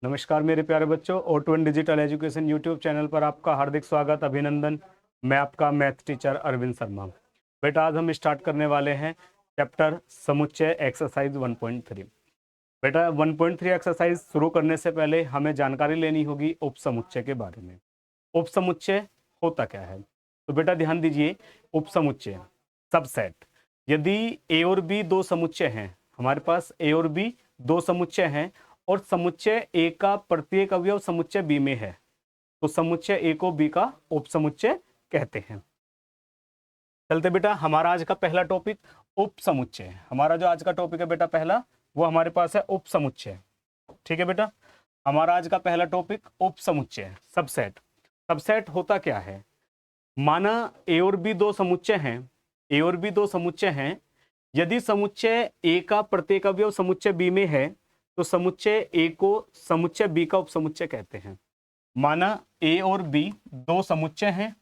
नमस्कार मेरे प्यारे बच्चों, O2 digital education YouTube channel पर आपका हार्दिक स्वागत, अभिनंदन। मैं आपका मैथ टीचर अरविंद शर्मा। बेटा आज हम स्टार्ट करने वाले हैं चैप्टर समुच्चय एक्सरसाइज 1.3। बेटा 1.3 एक्सरसाइज शुरू करने से पहले हमें जानकारी लेनी होगी उपसमुच्चय के बारे में। उपसमुच्चय होता क्या है? तो बेटा ध्यान दीजिए, उपसमुच्चय सबसेट। यदि ए और बी दो समुच्चय हैं, हमारे पास ए और बी दो समुच्चय हैं और समुच्चय ए का प्रत्येक अवयव समुच्चय बी में है, तो समुच्चय ए को बी का उपसमुच्चय कहते हैं। चलते बेटा, हमारा आज का पहला टॉपिक उपसमुच्चय। हमारा जो आज का टॉपिक है बेटा पहला, वो हमारे पास है उपसमुच्चय। ठीक है बेटा, हमारा आज का पहला टॉपिक उपसमुच्चय सबसेट। सबसेट होता क्या है? माना ए और बी दो समुच्चय हैं, ए और बी दो समुच्चय हैं। यदि समुच्चय ए का प्रत्येक अवयव समुच्चय बी में है, तो समुच्चय ए को समुच्चय बी का उपसमुच्चय कहते हैं। माना ए और बी दो समुच्चय हैं।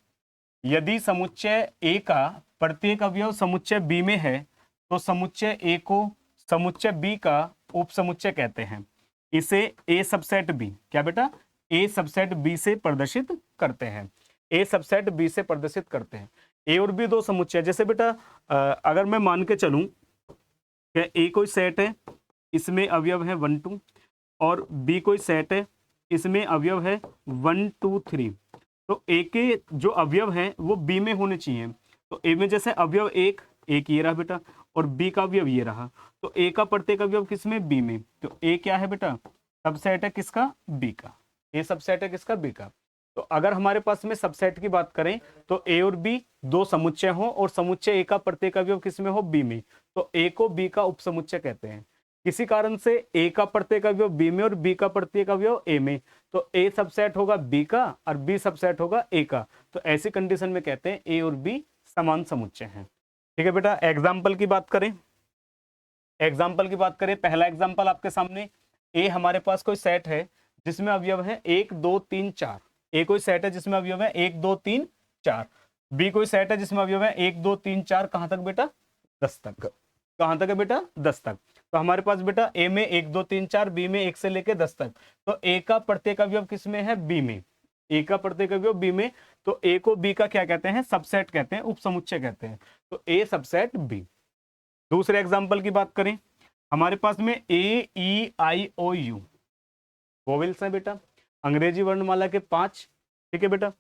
यदि समुच्चय ए का प्रत्येक अवयव समुच्चय बी में है, तो समुच्चय ए को समुच्चय बी का उपसमुच्चय कहते हैं। इसे ए सबसेट बी, क्या बेटा, ए सबसेट बी से प्रदर्शित करते हैं। ए सबसेट बी से प्रदर्शित करते हैं। ए और बी दो समुच्चय, जैसे बेटा अगर मैं मान के चलूं कि ए कोई सेट है, इसमें अवयव है 1 2, और बी कोई सेट है, इसमें अवयव है 1 2 3, तो ए के जो अवयव हैं वो बी में होने चाहिए। तो ए में जैसे अवयव एक ये रहा बेटा, और बी का अवयव ये रहा, तो ए का प्रत्येक अवयव किसमें? बी में। तो ए क्या है बेटा? सबसेट है किसका? बी का। ए सबसेट है किसका? बी का। तो अगर हमारे पास में सबसेट की बात करें, तो ए और बी दो समुच्चय हो और समुच्चय ए का प्रत्येक अवयव किसमें हो? बी में, तो ए को बी का उपसमुच्चय कहते हैं। किसी कारण से ए का प्रत्येक अवयव बी में और बी का प्रत्येक अवयव ए में, तो ए सबसेट होगा बी का और बी सबसेट होगा ए का। तो ऐसी कंडीशन में कहते हैं ए और बी समान समुच्चय हैं। ठीक है बेटा, एग्जाम्पल की बात करें, पहला एग्जाम्पल आपके सामने। ए हमारे पास कोई सेट है जिसमें अवयव है 1 2 3 4। ए कोई सेट है जिसमें अवयव है 1 2 3 4। बी कोई सेट है जिसमें अवयव है 1 2 3 4, कहां तक बेटा? 10 तक। कहां तक है बेटा? 10 तक। तो हमारे पास बेटा ए में 1 2 3 4, बी में 1 से लेके 10 तक। तो ए का प्रत्येक अवयव किसमें है? बी में। ए का प्रत्येक अवयव बी में, तो ए को बी का क्या कहते हैं? सबसेट कहते हैं, उपसमुच्चय कहते हैं। तो ए सबसेट बी। दूसरे एग्जाम्पल की बात करें, हमारे पास में ए ई आई ओ यू वोवेल्स हैं बेटा, अंग्रेजी वर्णमाला के 5। ठीक है बेटा,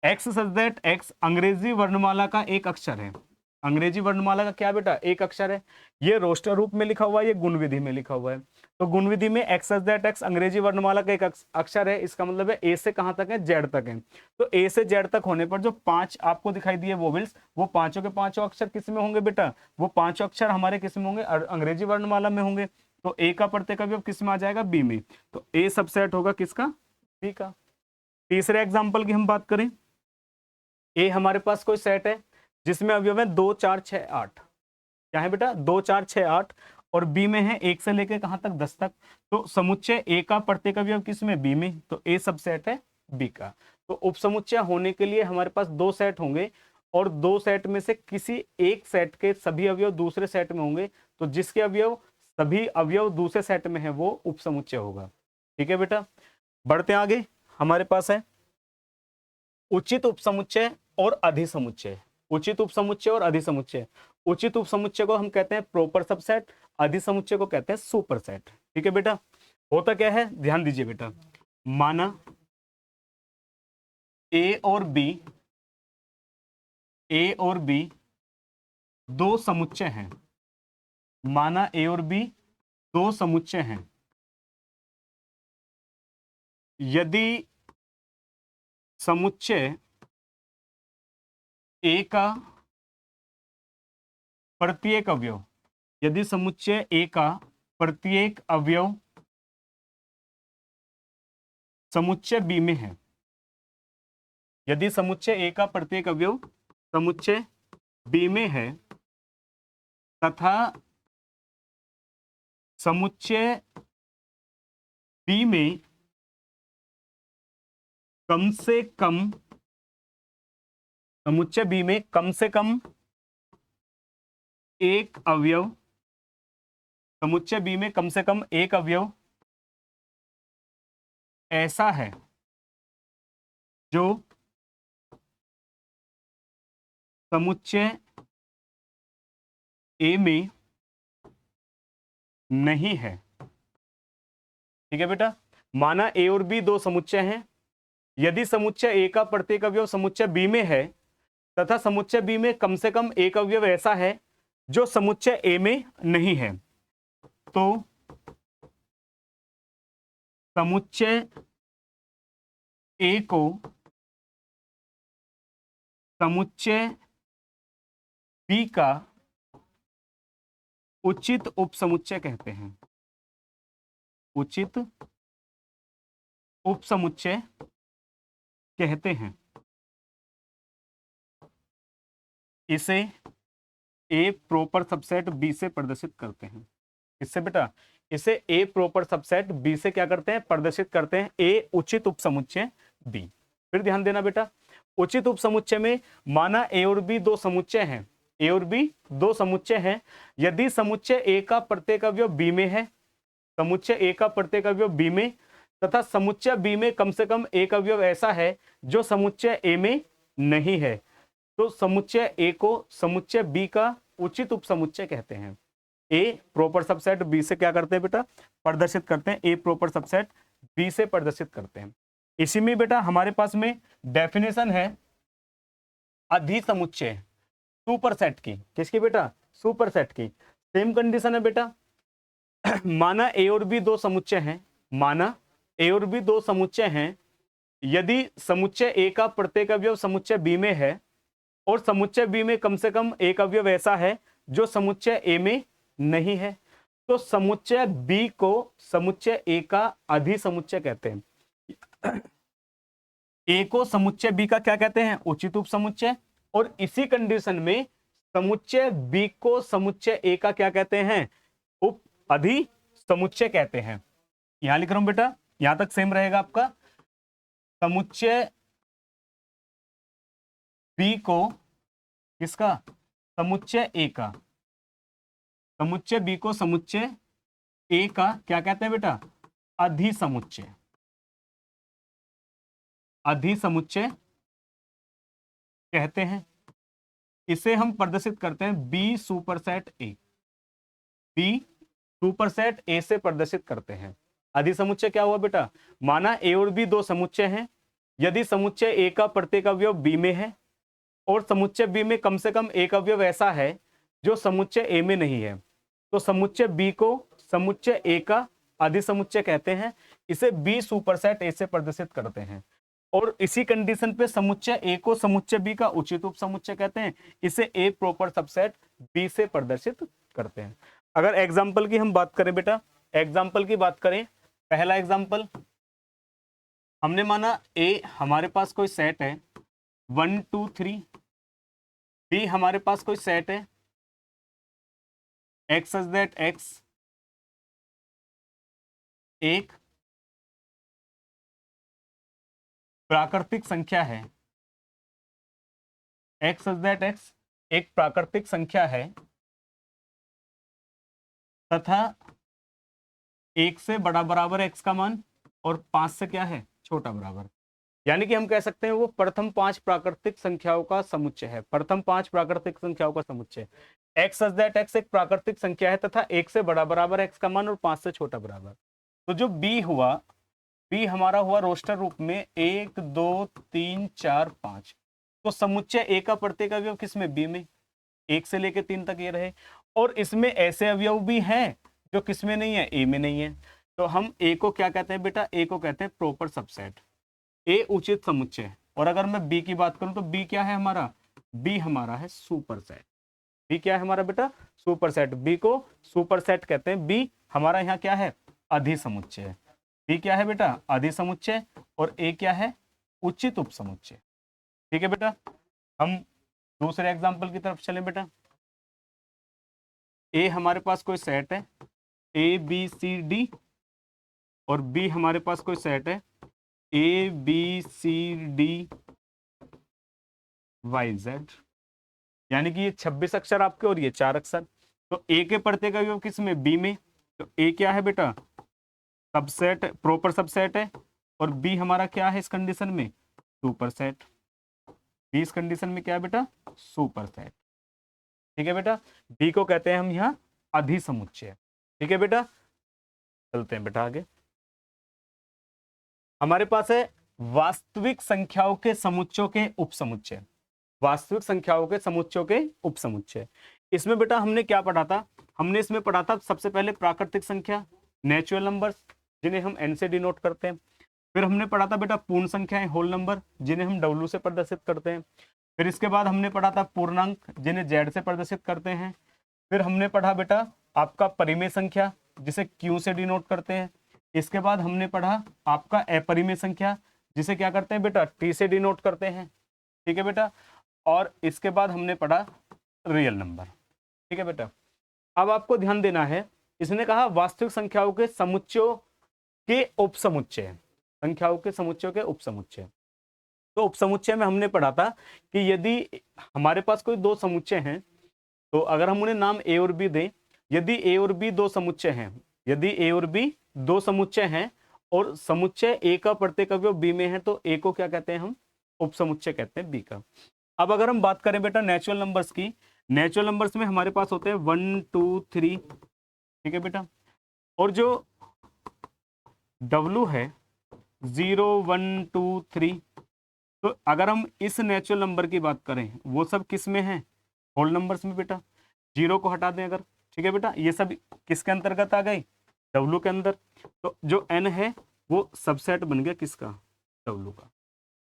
एक्स सच दैट एक्स अंग्रेजी वर्णमाला का एक अक्षर है। अंग्रेजी वर्णमाला का क्या बेटा? एक अक्षर है। ये रोस्टर रूप में लिखा हुआ है, ये गुण विधि में लिखा हुआ है। तो गुण विधि में एक्स सच दैट एक्स अंग्रेजी वर्णमाला का एक अक्षर है, इसका मतलब है ए से कहां तक है? जेड तक है। तो ए से जेड तक होने पर जो 5 आपको दिखाई दिए वोवेल्स, वो पांचों के पांचों अक्षर किस में होंगे बेटा? वो पांचों अक्षर हमारे किस में होंगे? अंग्रेजी वर्णमाला में होंगे। तो ए का प्रत्येक अवयव किस में आ जाएगा? बी में। तो ए सबसेट होगा किसका? बी का। तीसरे एग्जाम्पल की हम बात करें, ए हमारे पास कोई सेट है जिसमें अवयव है 2 4 6 8। क्या है बेटा? 2 4 6 8, और बी में है 1 से लेकर कहां तक? 10 तक। तो समुच्चय ए का प्रत्येक अवयव किसमें? बी में। तो ए सबसेट है बी का। तो उपसमुच्चय होने के लिए हमारे पास दो सेट होंगे, और दो सेट में से किसी एक सेट के सभी अवयव दूसरे सेट में होंगे, तो जिसके अवयव सभी अवयव दूसरे सेट में है वो उपसमुच्चय होगा। ठीक है बेटा, बढ़ते आगे। हमारे पास है उचित उपसमुच्चय और अधिसमुच्चय। उचित उपसमुच्चय और अधिसमुच्चय। उचित उपसमुच्चय को हम कहते हैं प्रॉपर सबसेट, अधिसमुच्चय को कहते हैं सुपर सेट। ठीक है बेटा, होता क्या है ध्यान दीजिए बेटा। माना ए और बी, ए और बी दो समुच्चय हैं। माना ए और बी दो समुच्चय हैं। यदि समुच्चय ए का प्रत्येक अवयव, यदि समुच्चय ए का प्रत्येक अवयव समुच्चय बी में है, यदि समुच्चय ए का प्रत्येक अवयव समुच्चय बी में है, तथा समुच्चय बी में कम से कम, समुच्चय बी में कम से कम एक अवयव, समुच्चय बी में कम से कम एक अवयव ऐसा है जो समुच्चय ए में नहीं है। ठीक है बेटा, माना ए और बी दो समुच्चय हैं। यदि समुच्चय ए का प्रत्येक अवयव समुच्चय बी में है तथा समुच्चय बी में कम से कम एक अवयव ऐसा है जो समुच्चय ए में नहीं है, तो समुच्चय ए को समुच्चय बी का उचित उपसमुच्चय कहते हैं। उचित उपसमुच्चय कहते हैं। इसे ए प्रॉपर सबसेट बी से प्रदर्शित करते हैं। इससे बेटा, इसे ए प्रॉपर सबसेट बी से क्या करते हैं, प्रदर्शित करते हैं। ए उचित उपसमुच्चय बी। फिर ध्यान देना बेटा, उचित उपसमुच्चय में माना ए और बी दो समुच्चय हैं। ए और बी दो समुच्चय हैं। यदि समुच्चय ए का प्रत्येक अवयव बी में है, समुच्चय ए का प्रत्येक अवयव बी में तथा समुच्चय बी में कम से कम एक अवयव ऐसा है जो समुच्चय ए में नहीं है, तो समुच्चय ए को समुच्चय बी का उचित उपसमुच्चय कहते हैं। ए प्रॉपर सबसेट बी से क्या करते हैं बेटा, प्रदर्शित करते हैं। ए प्रॉपर सबसेट बी से प्रदर्शित करते हैं। इसी में बेटा हमारे पास में डेफिनेशन है अधिसमुच्चय सुपरसेट की। किसकी बेटा, सुपरसेट की। सेम कंडीशन है बेटा, माना ए और बी दो समुच्चय हैं। माना ए और बी दो समुच्चय हैं। यदि समुच्चय ए का प्रत्येक अवयव समुच्चय बी में है और समुच्चय बी में कम से कम एक अवयव ऐसा है जो समुच्चय ए में नहीं है, तो समुच्चय बी को समुच्चय ए का अधिसमुच्चय कहते हैं। ए को समुच्चय बी का क्या कहते हैं, उचित उपसमुच्चय। और इसी कंडीशन में समुच्चय बी को समुच्चय ए का क्या कहते हैं, उप अधिसमुच्चय कहते हैं। यहां लिख रहा हूं बेटा, यहां तक सेम रहेगा आपका। समुच्चय बी को किसका, समुच्चय ए का। समुच्चय बी को समुच्चय ए का क्या कहते हैं बेटा, अधिसमुच्चय। अधिसमुच्चय कहते हैं। इसे हम प्रदर्शित करते हैं बी सुपरसेट ए। बी सुपरसेट ए से प्रदर्शित करते हैं। अधिसमुच्चय क्या हुआ बेटा, माना ए और बी दो समुच्चय हैं। यदि समुच्चय ए का प्रत्येक अवयव बी में है और समुच्चय बी में कम से कम एक अवयव ऐसा है जो समुच्चय ए में नहीं है, तो समुच्चय बी को समुच्चय ए का अधिसमुच्चय कहते हैं। इसे बी सुपरसेट ए से प्रदर्शित करते हैं। और इसी कंडीशन पे समुच्चय ए को समुच्चय बी का उचित उपसमुच्चय कहते हैं। इसे ए प्रॉपर सबसेट बी से प्रदर्शित करते हैं। अगर एग्जाम्पल की हम बात करें बेटा, एग्जाम्पल की बात करें, पहला एग्जाम्पल हमने माना ए हमारे पास कोई सेट है 1 2 3, बी हमारे पास कोई सेट है x such that x एक प्राकृतिक संख्या है। x such that x एक प्राकृतिक संख्या है तथा 1 से बड़ा बराबर x का मान और 5 से क्या है, छोटा बराबर। यानी कि हम कह सकते हैं वो प्रथम 5 प्राकृतिक संख्याओं का समुच्चय है। प्रथम 5 प्राकृतिक संख्याओं का समुच्चय। x such that x एक प्राकृतिक संख्या है तथा 1 से बड़ा बराबर x का मान और 5 से छोटा बराबर। तो जो b हुआ, b हमारा हुआ रोस्टर रूप में 1 2 3 4 5। तो समुच्चय a का प्रत्येक अवयव किसमें, b में। 1 से लेकर 3 तक ये रहे। और इसमें ऐसे अवयव भी हैं जो किसमें नहीं है, a में नहीं है। तो हम a को क्या कहते हैं बेटा, a को कहते हैं प्रॉपर सबसेट, a उचित समुच्चय। और अगर मैं b की बात करूं तो b क्या है हमारा, b हमारा है सुपरसेट। b क्या है हमारा बेटा, सुपरसेट। b को सुपरसेट कहते हैं। b हमारा यहाँ क्या है, अधिसमुच्चय। b क्या है बेटा, अधिसमुच्चय। और a क्या है, उचित उपसमुच्चय। ठीक है बेटा, हम दूसरे एग्जांपल की तरफ चलें बेटा। a हमारे पास कोई सेट है a b c d और b हमारे पास कोई सेट है a b c d y z। यानी कि ये 26 अक्षर आपके और ये 4 अक्षर। तो a के प्रत्येक अवयव किसमें, b में। तो a क्या है बेटा, सबसेट, प्रॉपर सबसेट है। और बी हमारा क्या है इस कंडीशन में, सुपर सेट। बी इस कंडीशन में क्या है बेटा, सुपर सेट। ठीक है बेटा, बी को कहते हैं हम यहाँ अधिसमुच्चय। ठीक है बेटा, चलते हैं बेटा आगे। हमारे पास है वास्तविक संख्याओं के समुच्चयों के उपसमुच्चय। वास्तविक संख्याओं के समुच्चयों के उपसमुच्चय, इसमें बेटा हमने क्या पढ़ा था, हमने इसमें पढ़ा था सबसे पहले प्राकृतिक संख्या, नेचुरल नंबर्स, जिन्हें हम एन से डिनोट करते हैं। फिर हमने पढ़ा था बेटा पूर्ण संख्याएं, होल नंबर, जिन्हें हम डब्ल्यू से प्रदर्शित करते हैं। फिर इसके बाद हमने पढ़ा था पूर्णांक, जिन्हें जेड से प्रदर्शित करते हैं। फिर हमने पढ़ा बेटा आपका परिमेय संख्या, जिसे क्यू से डिनोट करते हैं। इसके बाद हमने पढ़ा आपका अपरिमेय संख्या, जिसे क्या करते हैं बेटा, टी से डिनोट करते हैं। ठीक है बेटा, और इसके बाद हमने पढ़ा रियल नंबर। ठीक है बेटा, अब आपको ध्यान देना है, इसने कहा वास्तविक संख्याओं के समुच्चयों के उपसमुच्चय, संख्याओं के समुच्चयों के उपसमुच्चय। तो उपसमुच्चय में हमने पढ़ा था कि यदि हमारे पास कोई दो समुच्चय हैं, तो अगर हम उन्हें नाम ए और बी दें, यदि ए और बी दो समुच्चय हैं, यदि ए और बी दो समुच्चय हैं और समुच्चय ए का प्रत्येक अवयव बी में है, तो ए को क्या कहते हैं हम, उपसमुच्चय कहते हैं बी का। अब अगर हम बात करें बेटा नेचुरल नंबर्स की, नेचुरल नंबर्स में हमारे पास होते हैं 1 2 3। ठीक है बेटा, और जो W है 0 1 2 3, तो अगर हम इस नेचुरल नंबर की बात करें, वो सब किस में है, होल नंबर्स में बेटा। जीरो को हटा दें अगर, ठीक है बेटा, ये सब किसके अंतर्गत आ गए, W के अंदर। तो जो n है वो सबसेट बन गया किसका, W का।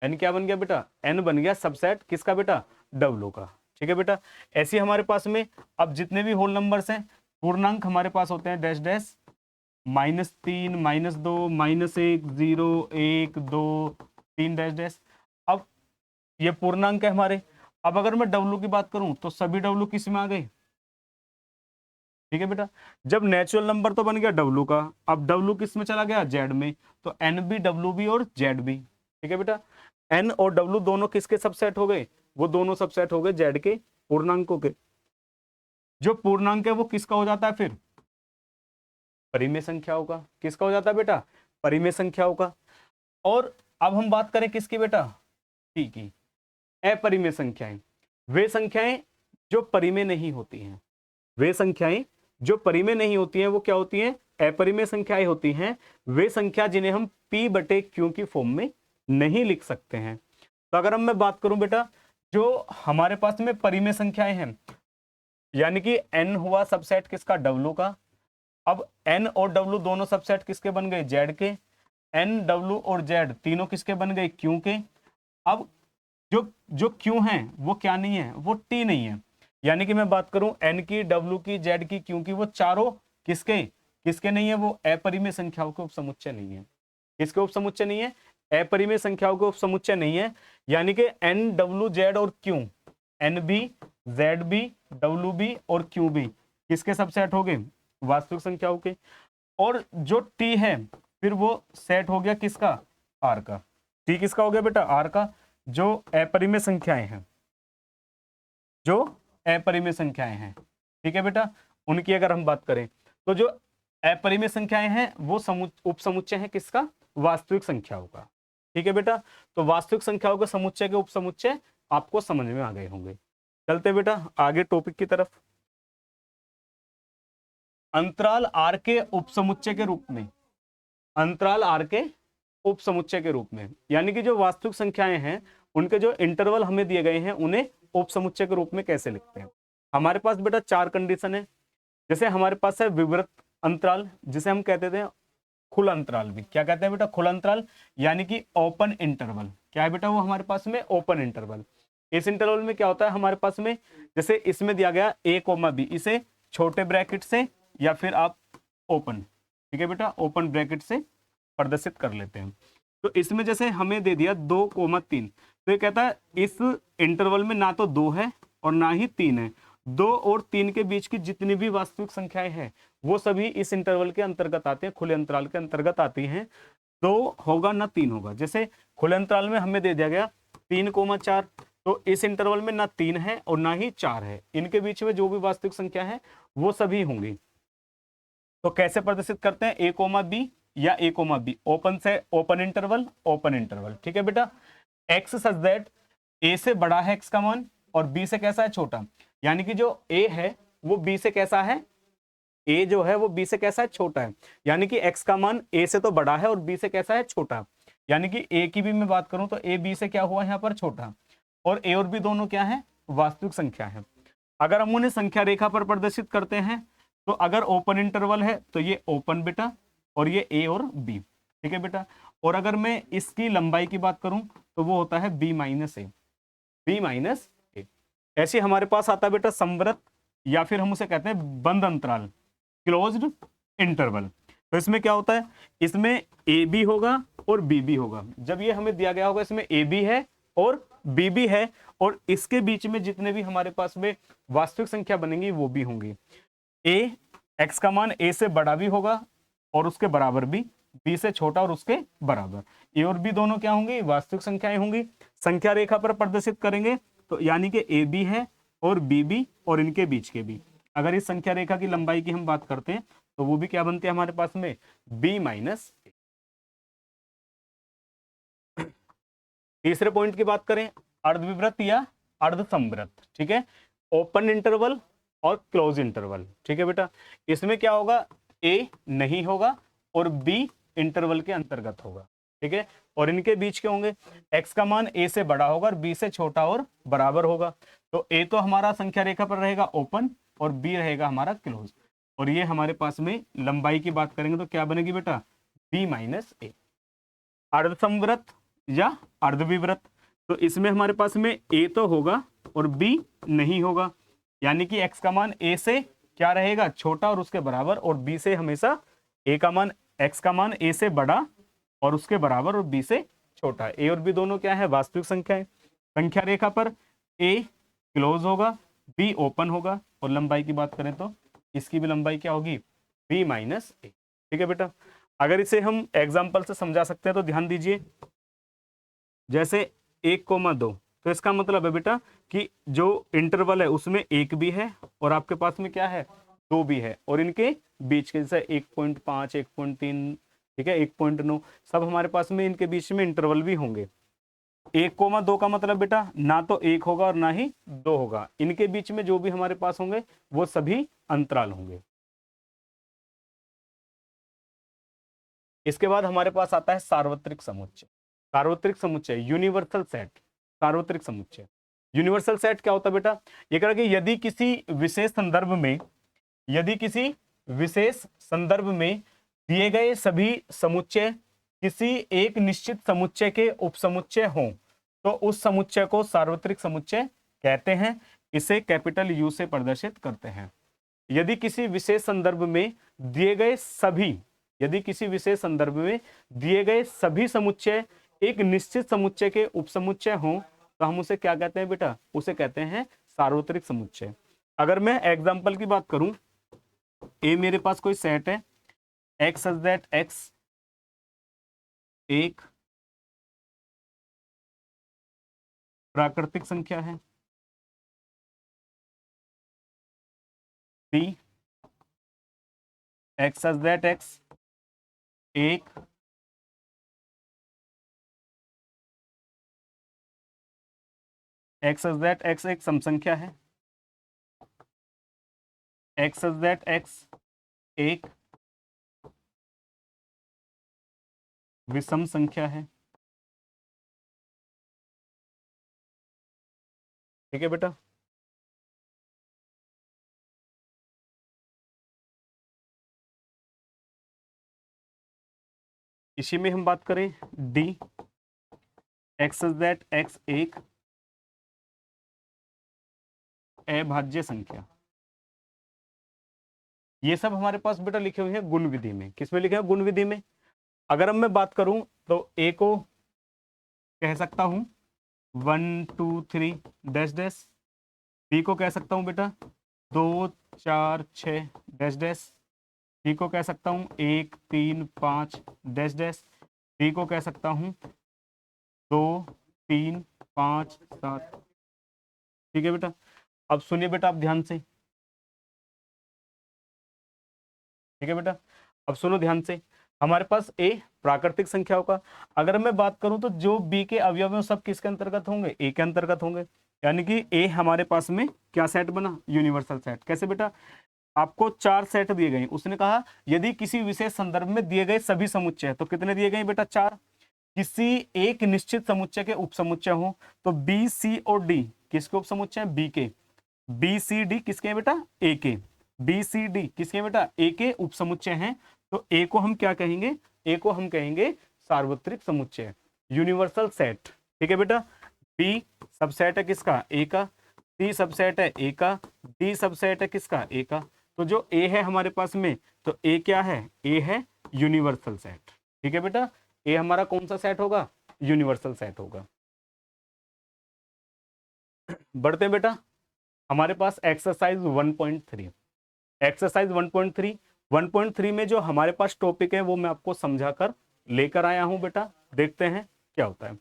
n क्या बन गया बेटा, n बन गया सबसेट किसका बेटा, W का। ठीक है बेटा, ऐसे हमारे पास में अब जितने भी होल नंबर्स हैं, पूर्णांक हमारे पास होते हैं डैश डैश, -3 -2 -1 0 1 2 3 डैश डैश। अब ये पूर्णांक है हमारे। अब अगर मैं W की बात करूं तो सभी W किस में आ गए। ठीक है बेटा, जब नेचुरल नंबर तो बन गया W का, अब W किस में चला गया, Z में, तो N भी W भी और Z भी। ठीक है बेटा, N और W दोनों किसके सबसेट हो गए, वो दोनों सबसेट हो गए Z के पूर्णांकों के। जो पूर्णांक है वो किसका हो जाता है फिर, परिमेय संख्याओं का। किसका हो जाता है बेटा, परिमेय संख्याओं का। और अब हम बात करें किसकी बेटा, टी की, अपरिमेय संख्याएं। वे संख्याएं जो परिमेय नहीं होती हैं, वे संख्याएं जो परिमेय नहीं होती हैं वो क्या होती हैं, अपरिमेय संख्याएं होती हैं। वे संख्या जिन्हें हम p बटे क्यू की फॉर्म में नहीं लिख सकते हैं। तो अगर मैं बात करूं बेटा, जो हमारे पास में परिमेय संख्याएं हैं, यानी कि n हुआ सबसेट किसका, W का। अब n और W दोनों सबसेट किसके बन गए, Z के। n W और Z तीनों किसके बन गए, Q के। अब जो Q है वो क्या नहीं है, वो T नहीं है। यानी कि मैं बात करूं n की, W की, Z की, Q की, वो चारों किसके नहीं है, वो अपरिमेय संख्याओं के उपसमुच्चय नहीं है। किसके उपसमुच्चय नहीं है, अपरिमेय संख्याओं के उपसमुच्चय नहीं है। यानी कि n W Z और Q, n भी, Z भी, W भी और Q भी किसके सबसेट हो गए, वास्तविक संख्याओं के। और जो T है फिर वो सेट हो गया किसका, R का। T किसका हो गया बेटा, R का। जो अपरिमेय संख्याएं हैं, जो अपरिमेय संख्याएं हैं, ठीक है बेटा, उनकी अगर हम बात करें तो जो अपरिमेय संख्याएं हैं वो उपसमुच्चय है किसका, वास्तविक संख्याओं का। ठीक है बेटा, तो वास्तविक संख्याओं के समुच्चय के उपसमुच्चय आपको समझ में आ गए होंगे। चलते बेटा आगे टॉपिक की तरफ। अंतराल आर के उपसमुच्चय के रूप में, अंतराल आर के उपसमुच्चय के रूप में, यानी कि जो वास्तविक संख्याएं हैं उनके जो इंटरवल हमें दिए गए हैं उन्हें उपसमुच्चय के रूप में कैसे लिखते हैं। हमारे पास बेटा चार कंडीशन है। जैसे हमारे पास है विवृत अंतराल, जिसे हम कहते थे खुला अंतराल भी। क्या कहते हैं बेटा, खुला अंतराल, यानी कि ओपन इंटरवल। क्या है बेटा, वो हमारे पास में ओपन इंटरवल। इस इंटरवल में क्या होता है हमारे पास में, जैसे इसमें दिया गया a, b, इसे छोटे ब्रैकेट से या फिर आप ओपन, ठीक है बेटा, ओपन ब्रैकेट से प्रदर्शित कर लेते हैं। तो इसमें जैसे हमें दे दिया 2, 3, तो ये कहता है इस इंटरवल में ना तो 2 है और ना ही 3 है। 2 और 3 के बीच की जितनी भी वास्तविक संख्याएं हैं वो सभी इस इंटरवल के अंतर्गत आते हैं, खुले अंतराल के अंतर्गत आती हैं। 2 होगा ना 3 होगा। जैसे खुले अंतराल में हमें दे दिया गया 3, 4, तो इस इंटरवल में ना 3 है और ना ही 4 है। इनके बीच में जो भी वास्तविक संख्या है वो सभी होंगी। तो कैसे प्रदर्शित करते हैं, a, b, या a कोमा बी, ओपन से ओपन इंटरवल, ठीक है बेटा। x सच दैट a से बड़ा है x का मान और b से कैसा है, छोटा। यानी कि जो a है वो b से कैसा है, a जो है वो b से कैसा है, छोटा है। यानी कि x का मान a से तो बड़ा है और b से कैसा है, छोटा। यानी कि a की भी मैं बात करूं तो a b से क्या हुआ यहाँ पर, छोटा। और a और b दोनों क्या है, वास्तविक संख्या है। अगर हम उन्हें संख्या रेखा पर प्रदर्शित करते हैं तो अगर ओपन इंटरवल है तो ये ओपन बेटा, और ये a और b, ठीक है बेटा। और अगर मैं इसकी लंबाई की बात करूं तो वो होता है b माइनस ए। ऐसे हमारे पास आता है बेटा समवृत्त, या फिर हम उसे कहते हैं बंद अंतराल, क्लोज्ड इंटरवल। तो इसमें क्या होता है, इसमें ए बी होगा और बी बी होगा। जब ये हमें दिया गया होगा इसमें ए बी है और बी बी है, और इसके बीच में जितने भी हमारे पास में वास्तविक संख्या बनेंगी वो भी होंगी। ए एक्स का मान ए से बड़ा भी होगा और उसके बराबर भी, बी से छोटा और उसके बराबर। ए और बी दोनों क्या होंगी, वास्तविक संख्याएं होंगी। संख्या रेखा पर प्रदर्शित करेंगे तो यानी कि ए बी है और बी बी और इनके बीच के भी। अगर इस संख्या रेखा की लंबाई की हम बात करते हैं तो वो भी क्या बनती है हमारे पास में, b माइनस ए। तीसरे पॉइंट की बात करें, अर्धविवृत्त या अर्धसमवृत्त, ठीक है। ओपन इंटरवल और क्लोज इंटरवल, ठीक है बेटा। इसमें क्या होगा, a नहीं होगा और b इंटरवल के अंतर्गत होगा, ठीक है। और इनके बीच के होंगे, x का मान a से बड़ा होगा और b से छोटा और बराबर होगा। तो a तो हमारा संख्या रेखा पर रहेगा ओपन और b रहेगा हमारा क्लोज। और ये हमारे पास में लंबाई की बात करेंगे तो क्या बनेगी बेटा, b माइनस ए। अर्धसमवृत्त या अर्धविवृत्त, तो इसमें हमारे पास में a तो होगा और b नहीं होगा। यानी कि x का मान a से क्या रहेगा, छोटा और उसके बराबर, और b से हमेशा a का मान, x का मान a से बड़ा और उसके बराबर और b से छोटा। a और b दोनों क्या है, वास्तविक संख्याएं। संख्या रेखा पर a क्लोज होगा, b ओपन होगा, और लंबाई की बात करें तो इसकी भी लंबाई क्या होगी, b माइनस ए, ठीक है बेटा। अगर इसे हम एग्जाम्पल से समझा सकते हैं तो ध्यान दीजिए, जैसे 1,2, तो इसका मतलब है बेटा कि जो इंटरवल है उसमें एक भी है और आपके पास में क्या है, दो भी है, और इनके बीच के जैसे 1.5, 1.3, ठीक है, 1.9, सब हमारे पास में इनके बीच में इंटरवल भी होंगे। 1,2 का मतलब बेटा ना तो एक होगा और ना ही दो होगा, इनके बीच में जो भी हमारे पास होंगे वो सभी अंतराल होंगे। इसके बाद हमारे पास आता है सार्वत्रिक समुच्चय। सार्वत्रिक समुच्चय, यूनिवर्सल सेट। सार्वत्रिक समुच्चय, यूनिवर्सल सेट क्या होता है बेटा, ये कह रहा है कि यदि किसी विशेष संदर्भ में, यदि किसी विशेष संदर्भ में दिए गए सभी समुच्चय किसी एक निश्चित समुच्चय के उपसमुच्चय हों तो उस समुच्चय को सार्वत्रिक समुच्चय कहते हैं। इसे कैपिटल यू से प्रदर्शित करते हैं। यदि किसी विशेष संदर्भ में दिए गए सभी, यदि किसी विशेष संदर्भ में दिए गए सभी समुच्चय एक निश्चित समुच्चय के उपसमुच्चय हों तो हम उसे क्या कहते हैं बेटा, उसे कहते हैं सार्वत्रिक समुच्चय। अगर मैं एग्जांपल की बात करूं, ए मेरे पास कोई सेट है, एक्स सच दैट एक्स एक प्राकृतिक संख्या है, be x such that x एक एक्स सच दैट एक्स एक सम संख्या है, एक्स सच दैट एक्स एक विषम संख्या है, ठीक है बेटा। इसी में हम बात करें डी एक्स दैट एक्स एक अभाज्य संख्या। ये सब हमारे पास बेटा लिखे हुए हैं गुण विधि में। किसमें लिखे हैं, गुण विधि में। अगर अब मैं बात करूं तो ए को कह सकता हूं 1 2 3 डैश डैश, बी को कह सकता हूं बेटा 2 4 6 डैश डैश, सी को कह सकता हूं 1 3 5 डैश डैश, डी को कह सकता हूं 2 3 5 7, ठीक है बेटा। अब सुनिए बेटा आप ध्यान से, ठीक है बेटा, अब सुनो ध्यान से। हमारे पास ए प्राकृतिक संख्याओं का। अगर मैं बात करूं तो जो बी के अवयव हैं सब किसके अंतर्गत होंगे, ए के अंतर्गत होंगे। यानी कि ए हमारे पास में क्या सेट बना, यूनिवर्सल सेट। कैसे बेटा, आपको 4 सेट दिए गए, उसने कहा यदि किसी विशेष संदर्भ में दिए गए सभी समुच्चय, तो कितने दिए गए बेटा, 4। किसी एक निश्चित समुच्चय के उपसमुच्चय हो, तो बी सी और डी किसके उपसमुच्चय हैं, बी के। बी सी डी किसके हैं बेटा, ए के। बी सी डी किसके हैं बेटा, ए के उपसमुच्चय हैं। तो ए को हम क्या कहेंगे, ए को हम कहेंगे सार्वत्रिक समुच्चय, यूनिवर्सल सेट। ठीक है बेटा। बी सबसेट है किसका, ए का। सी सबसेट है ए का। डी सबसेट है किसका, ए का। तो जो ए है हमारे पास में, तो ए क्या है, ए है यूनिवर्सल सेट। ठीक है बेटा, ए हमारा कौन सा सेट होगा, यूनिवर्सल सेट होगा। बढ़ते हैं बेटा, हमारे पास एक्सरसाइज 1.3। एक्सरसाइज 1.3 में जो हमारे पास टॉपिक है वो मैं आपको समझाकर लेकर आया हूं बेटा। देखते हैं क्या होता है।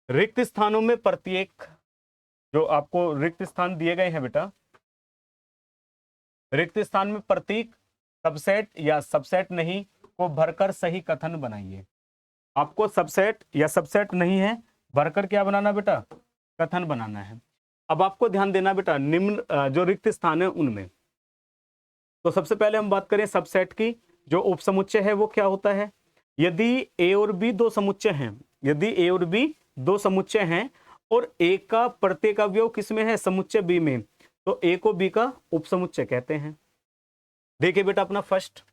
रिक्त स्थानों में प्रत्येक, जो आपको रिक्त स्थान दिए गए हैं बेटा, रिक्त स्थान में प्रत्येक सबसेट या सबसेट नहीं को भरकर सही कथन बनाइए। आपको सबसेट या सबसेट नहीं है, भरकर क्या बनाना बेटा, कथन बनाना है। अब आपको ध्यान देना बेटा, निम्न जो रिक्त स्थान है उनमें, तो सबसे पहले हम बात करें सबसेट की। जो उपसमुच्चय है वो क्या होता है, यदि ए और बी दो समुच्चय हैं, यदि ए और बी दो समुच्चय हैं और ए का प्रत्येक अवयव किसमें है, समुच्चय बी में, तो ए को बी का उपसमुच्चय कहते हैं। देखिए बेटा अपना फर्स्ट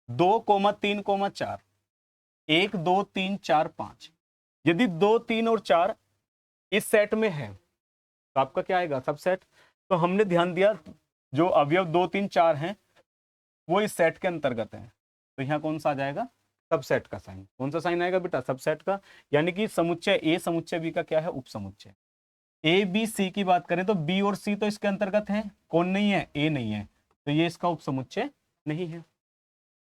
2,3,4, 1 2 3 4 5, यदि 2 3 और 4 इस सेट में है तो आपका क्या आएगा, सबसेट। तो हमने ध्यान दिया जो अवयव 2 3 4 हैं वो इस सेट के अंतर्गत है, तो यहाँ कौन सा आ जाएगा, सबसेट का साइन। कौन सा साइन आएगा बेटा, सबसेट का। यानी कि समुच्चय ए समुच्चय बी का क्या है, उपसमुच्चय। ए बी सी की बात करें तो बी और सी तो इसके अंतर्गत है, कौन नहीं है, ए नहीं है, तो ये इसका उपसमुच्चय नहीं है।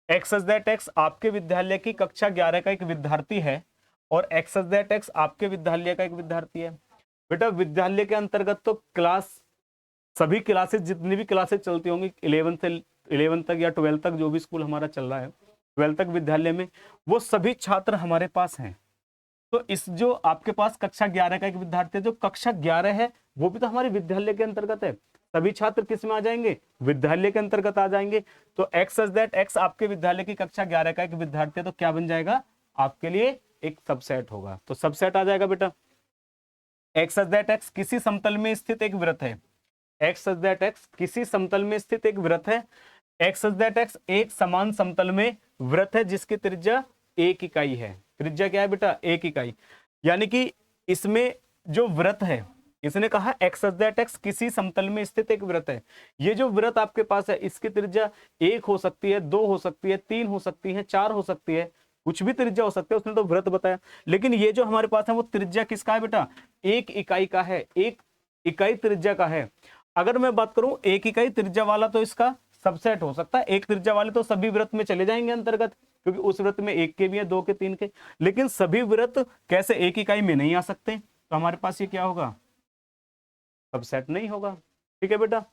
एक्स सच दैट एक्स आपके विद्यालय की कक्षा 11 का एक विद्यार्थी है और एक्स सच दैट एक्स आपके विद्यालय का एक विद्यार्थी है। बेटा विद्यालय के अंतर्गत तो क्लास, सभी क्लासेस, जितनी भी क्लासेस चलती होंगी 11 तक या 12 तक, जो भी स्कूल हमारा चल रहा है 12 तक विद्यालय में, वो सभी छात्र हमारे पास हैं। तो इस जो आपके पास कक्षा 11 का एक विद्यार्थी है, जो कक्षा 11 है वो भी तो हमारे विद्यालय के अंतर्गत है। सभी छात्र किस में आ जाएंगे, विद्यालय के अंतर्गत आ जाएंगे। तो एक्स सच दैट एक्स आपके विद्यालय की कक्षा 11 का एक विद्यार्थी है, तो क्या बन जाएगा, आपके लिए एक सबसेट होगा। तो सबसेट आ जाएगा बेटा। एक्स सच दैट एक्स किसी समतल में स्थित एक वृत्त है, एक्स सच दैट एक्स किसी समतल में स्थित एक वृत्त है। एक्स सच दैट एक्स एक समान समतल में वृत्त है जिसकी त्रिज्या 1 इकाई है। त्रिज्या क्या है बेटा, 1 इकाई। यानी कि इसमें जो वृत्त है, इसने कहा एक्स सच दैट एक्स किसी समतल में स्थित एक वृत्त है। ये जो वृत्त आपके पास है इसकी त्रिज्या 1 हो सकती है, 2 हो सकती है, 3 हो सकती है, 4 हो सकती है, कुछ भी त्रिज्या हो सकती है, उसने तो वृत्त बताया। लेकिन ये जो हमारे पास है वो त्रिज्या किसका है बेटा, 1 इकाई का है, 1 इकाई त्रिज्या का है। अगर मैं बात करूं 1 इकाई त्रिज्या वाला तो इसका सबसेट हो सकता है। 1 त्रिज्या वाले तो सभी वृत्त में चले जाएंगे अंतर्गत, क्योंकि उस वृत्त में 1 के भी है, 2 के, 3 के। लेकिन सभी वृत्त कैसे 1 इकाई में नहीं आ सकते, तो हमारे पास ये क्या होगा, सबसेट नहीं होगा। ठीक है बेटा।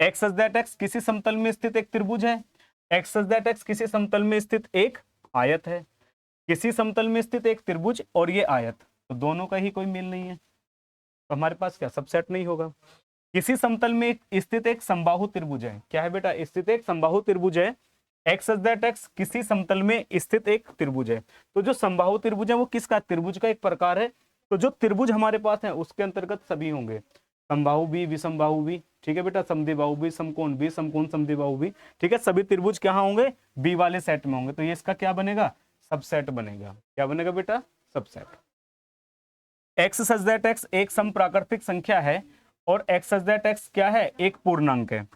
एक्स सच दैट एक्स किसी समतल में स्थित एक त्रिभुज है, एक्स सच दैट एक्स किसी समतल में स्थित एक आयत है। किसी समतल में स्थित एक त्रिभुज और ये आयत, तो दोनों का ही कोई मेल नहीं है, तो हमारे पास क्या, सबसेट नहीं होगा। किसी समतल में स्थित एक समबाहु त्रिभुज है, क्या है बेटा, स्थित एक समबाहु त्रिभुज है। एक्स सच दैट एक्स किसी समतल में स्थित एक त्रिभुज है। तो जो समबाहु त्रिभुज है वो किसका, त्रिभुज का एक प्रकार है। तो जो त्रिभुज हमारे पास है उसके अंतर्गत सभी होंगे, समबाहु भी, विषमबाहु भी। ठीक है बेटा, समद्विबाहु भी, समकोण भी, समकोण समद्विबाहु भी। ठीक है, सभी त्रिभुज कहाँ होंगे, बी वाले सेट में होंगे। तो ये इसका क्या बनेगा, सबसेट बनेगा। क्या बनेगा बेटा, subset. X such that x एक समप्राकृतिक संख्या है और एक्स सच दैट एक्स क्या है, एक पूर्णांक है।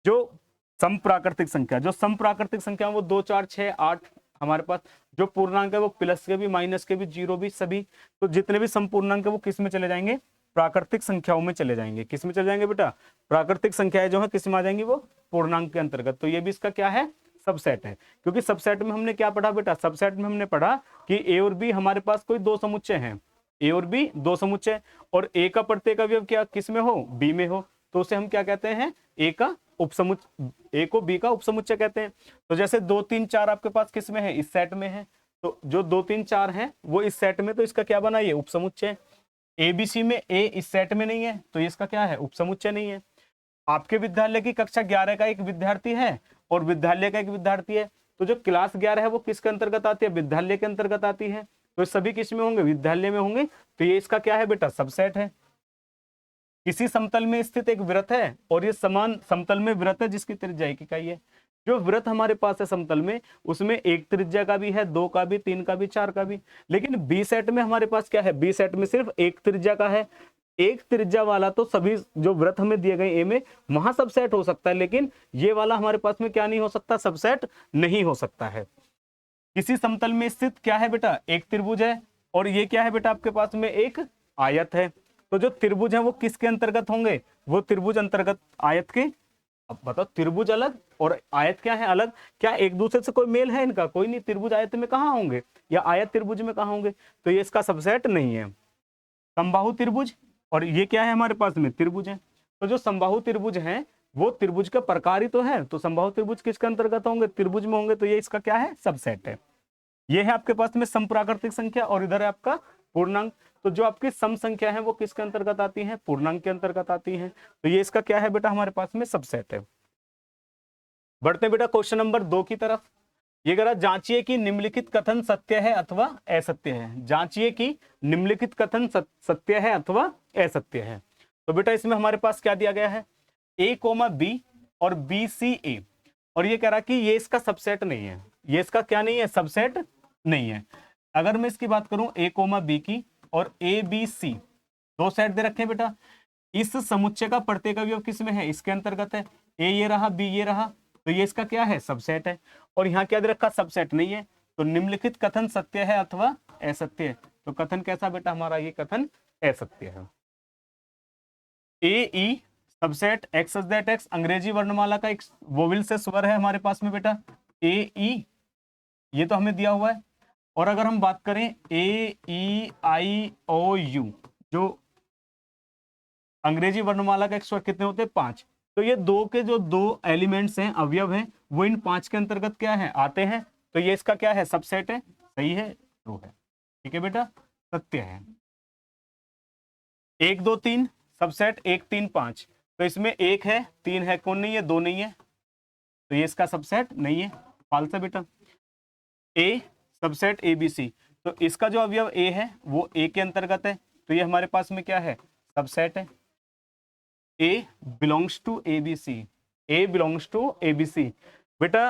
जो समप्राकृतिक संख्या, जो समप्राकृतिक संख्या वो 2 4 6 8 हमारे पास, जो पूर्णांक है वो प्लस के भी, माइनस के भी, जीरो भी, सभी। तो जितने भी समपूर्णांक है वो किस में चले जाएंगे, प्राकृतिक संख्याओं में चले जाएंगे। किस में चले जाएंगे बेटा, प्राकृतिक संख्याएं जो है किस में आ जाएंगी, वो पूर्णांक के अंतर्गत। तो ये भी इसका क्या है, सबसेट है। क्योंकि सबसेट में हमने क्या पढ़ा बेटा, सबसेट में हमने पढ़ा कि ए और बी हमारे पास कोई दो समुच्चय हैं, ए और बी दो समुच्चय, और ए का प्रत्येक अवयव क्या किस में हो, बी में हो, तो उसे हम क्या कहते हैं, ए का ए को बी का उपसमुच्चय कहते हैं। तो जैसे 2 3 4 आपके पास किस में है, इस सेट में है, तो जो 2 3 4 है वो इस सेट में, तो इसका क्या बना, ये उपसमुच्चय। एबीसी में ए इस सेट में नहीं है, तो ये इसका क्या है, उपसमुच्चय नहीं है। आपके विद्यालय की कक्षा 11 का एक विद्यार्थी है और विद्यालय का एक विद्यार्थी है, तो जो क्लास 11 है वो किसके अंतर्गत आती है, विद्यालय के अंतर्गत आती है। तो सभी किस में होंगे, विद्यालय में होंगे, तो ये इसका क्या है बेटा, सबसेट है। किसी समतल में स्थित एक वृत्त है और ये समान समतल में वृत्त है जिसकी त्रिज्या 1 इकाई है। जो वृत्त हमारे पास है समतल में, उसमें एक त्रिज्या का भी है, 2 का भी, 3 का भी, 4 का भी। लेकिन बी सेट में हमारे पास क्या है, बी सेट में सिर्फ एक त्रिज्या का है। एक त्रिज्या वाला तो सभी जो वृत्त हमें दिए गए ए में, वहां सबसेट हो सकता है, लेकिन ये वाला हमारे पास में क्या नहीं हो सकता, सबसेट नहीं हो सकता है। किसी समतल में स्थित क्या है बेटा, एक त्रिभुज है, और ये क्या है बेटा, आपके पास में एक आयत है। तो जो त्रिभुज है वो किसके अंतर्गत होंगे, वो त्रिभुज अंतर्गत आयत के। अब बताओ, त्रिभुज अलग और आयत क्या है, अलग। क्या एक दूसरे से कोई मेल है इनका, कोई नहीं। त्रिभुज आयत में कहाँ होंगे, या आयत त्रिभुज में कहाँ होंगे, तो ये इसका सबसेट नहीं है। समबाहु त्रिभुज, और ये क्या है हमारे पास में, त्रिभुज है। तो जो समबाहु त्रिभुज है वो त्रिभुज का प्रकार ही तो है, तो समबाहु त्रिभुज किसके अंतर्गत होंगे, त्रिभुज में होंगे, तो ये इसका क्या है, सबसेट है। ये है आपके पास में समप्राकृतिक संख्या, और इधर है आपका पूर्णांक। तो जो आपकी सम संख्या है वो किसके अंतर्गत आती है, पूर्णांक के अंतर्गत आती है। तो ये इसका क्या है बेटा, हमारे पास में सबसेट है। बढ़ते बेटा क्वेश्चन नंबर 2 की तरफ। ये कह रहा, जांचिए कि निम्नलिखित कथन सत्य है अथवा असत्य है। जांचिए कि निम्नलिखित कथन सत्य है अथवा असत्य है। तो बेटा इसमें हमारे पास क्या दिया गया है, a, b और b c a, और ये कह रहा कि ये इसका सबसेट नहीं है। ये इसका क्या नहीं है, सबसेट नहीं है। अगर मैं इसकी बात करूं a, b की, और a b c दो सेट दे रखे हैं बेटा। इस समुच्चय का प्रत्येक अवयव किस में है, इसके अंतर्गत है। a ये रहा, b ये रहा, तो ये इसका क्या है, सबसेट है। और यहाँ क्या दे रखा, सबसेट नहीं है। तो निम्नलिखित कथन सत्य है अथवा असत्य है। तो कथन कैसा बेटा हमारा, ये कथन असत्य है। A E subset X that X, अंग्रेजी वर्णमाला का एक वोवेल से स्वर है हमारे पास में बेटा, ए ई, ये तो हमें दिया हुआ है। और अगर हम बात करें ए ई आई ओ यू, जो अंग्रेजी वर्णमाला का एक स्वर, कितने होते हैं, 5। तो ये दो के जो 2 एलिमेंट्स हैं, अवयव हैं, वो इन 5 के अंतर्गत क्या है, आते हैं। तो ये इसका क्या है, सबसेट है। सही है, ट्रू है, ठीक है बेटा, सत्य है। 1 2 3 सबसेट 1 3 5, तो इसमें 1 है, 3 है, कौन नहीं है, 2 नहीं है, तो ये इसका सबसेट नहीं है, फाल्स है बेटा। ए सबसेट ए बी सी, तो इसका जो अवयव ए है वो ए के अंतर्गत है, तो ये हमारे पास में क्या है, सबसेट है। A belongs to ABC, A belongs to ABC, बेटा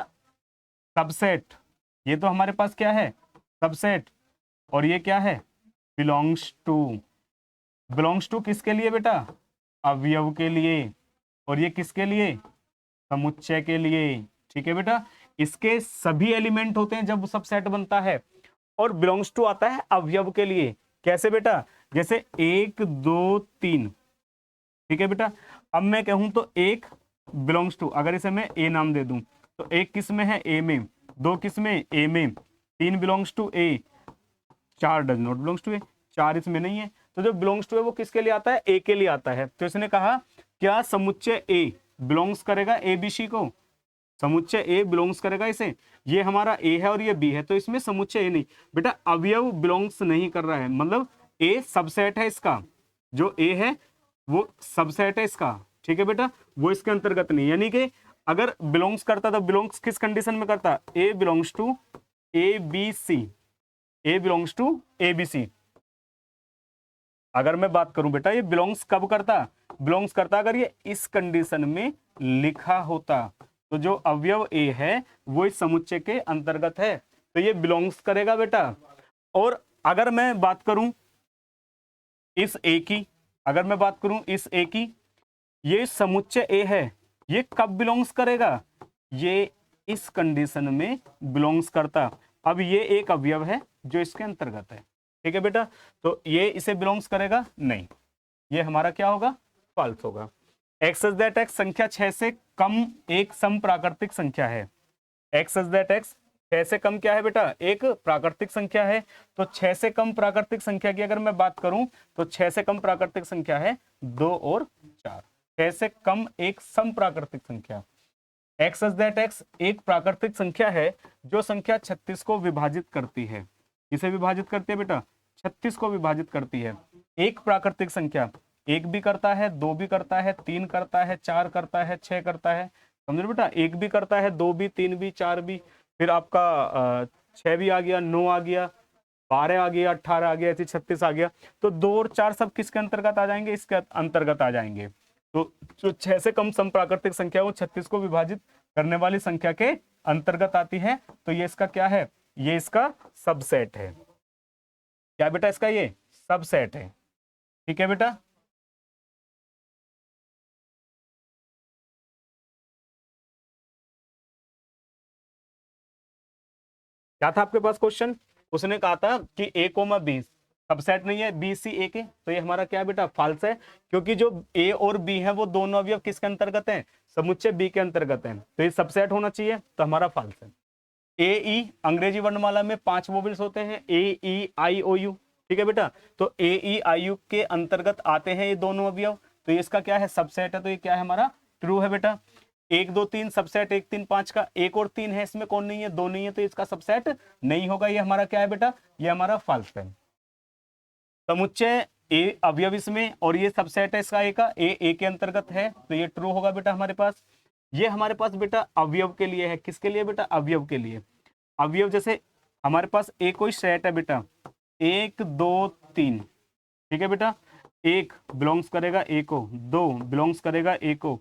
सबसेट, ये तो हमारे पास क्या है, सबसेट, और ये क्या है, belongs to किसके लिए बेटा, अवयव के लिए, और ये किसके लिए, समुच्चय के लिए, ठीक है बेटा। इसके सभी एलिमेंट होते हैं जब सबसेट बनता है, और belongs to आता है अवयव के लिए। कैसे बेटा, जैसे 1 2 3, ठीक है बेटा। अब मैं कहूं तो 1 बिलोंग्स टू, अगर इसे मैं ए नाम दे दूं, तो 1 किस में है, ए में, 2 किस में, ए में, 3 belongs to A, 4 does not belongs to A, 4 इसमें नहीं है। तो जो बिलोंग्स टू है वो किसके लिए आता है, ए के लिए आता है। तो इसने कहा क्या समुच्चय ए बिलोंग्स करेगा ए बी सी को, समुच्चय ए बिलोंग्स करेगा इसे। ये हमारा ए है और ये बी है, तो इसमें समुच्चय ए नहीं बेटा, अवयव बिलोंग्स नहीं कर रहा है, मतलब ए सबसेट है इसका, जो ए है वो सबसेट है इसका, ठीक है बेटा, वो इसके अंतर्गत नहीं। यानी कि अगर बिलोंग्स करता तो बिलोंग्स किस कंडीशन में करता, A belongs to A B C, A belongs to A B C. अगर मैं बात करूं बेटा, ये बिलोंग्स कब करता, बिलोंग्स करता अगर ये इस कंडीशन में लिखा होता, तो जो अवयव ए है वो इस समुच्चय के अंतर्गत है, तो ये बिलोंग्स करेगा बेटा। और अगर मैं बात करूं इस ए की, अगर मैं बात करूं इस ए की, ये समुच्चय ए है, ये कब बिलोंग्स करेगा, ये इस कंडीशन में बिलोंग्स करता। अब ये एक अवयव है जो इसके अंतर्गत है, ठीक है बेटा, तो ये इसे बिलोंग्स करेगा नहीं, ये हमारा क्या होगा, फॉल्स होगा। एक्स इज दैट एक्स संख्या 6 से कम एक सम प्राकृतिक संख्या है। एक्स इज दैट एक्स 6 से कम क्या है बेटा, एक प्राकृतिक संख्या है। तो 6 से कम प्राकृतिक संख्या की अगर मैं बात करूं तो 6 से कम प्राकृतिक संख्या है 2 और 4। 6 से कम एक सम प्राकृतिक संख्या। एक्स इज दैट एक्स एक प्राकृतिक संख्या है जो संख्या 36 को विभाजित करती है। किसे विभाजित करती है बेटा? 36 को विभाजित करती है। एक प्राकृतिक संख्या एक भी करता है, दो भी करता है, तीन करता है, चार करता है, 6 करता है। समझ बेटा, एक भी करता है, दो भी, तीन भी, चार भी, फिर आपका 6 भी आ गया, 9 आ गया, 12 आ गया, 18 आ गया, ऐसे 36 आ गया। तो 2 और 4 सब किसके अंतर्गत आ जाएंगे? इसके अंतर्गत आ जाएंगे। तो जो 6 से कम सम प्राकृतिक संख्या वो 36 को विभाजित करने वाली संख्या के अंतर्गत आती है। तो ये इसका क्या है? ये इसका सबसेट है। क्या बेटा? इसका ये सबसेट है। ठीक है बेटा। क्या था आपके पास क्वेश्चन? उसने कहा था कि ए कोमा बी सबसेट नहीं है, बी सी ए के। तो ये हमारा क्या है बेटा? फाल्स है, क्योंकि जो ए और बी है वो दोनों अवयव किसके अंतर्गत हैं? समुच्चय बी के अंतर्गत हैं। तो ये सबसेट होना चाहिए, तो हमारा फाल्स है। ए ई अंग्रेजी वर्णमाला में 5 वोवेल्स होते हैं, ए ई आई ओ यू। ठीक है बेटा, तो ए ई आई यू के अंतर्गत आते हैं ये दोनों अवयव। तो ये इसका क्या है? सबसेट है। तो ये क्या है हमारा? ट्रू है बेटा। 1 2 3 सबसेट 1 3 5 का 1 और 3 है, इसमें कौन नहीं है? 2 नहीं है, तो इसका सबसेट नहीं होगा। ये हमारा क्या है बेटा? ये हमारा फाल्स है। समुच्चय ए अवयव इसमें और ये सबसेट है इसका ए का, ए के अंतर्गत है, तो ये ट्रू होगा बेटा हमारे पास। ये हमारे पास बेटा अवयव के लिए है। किसके लिए बेटा? अवयव के लिए। अवयव जैसे हमारे पास ए कोई सेट है बेटा, 1 2 3। ठीक है बेटा, 1 बिलोंग्स करेगा ए को, 2 बिलोंग्स करेगा ए को,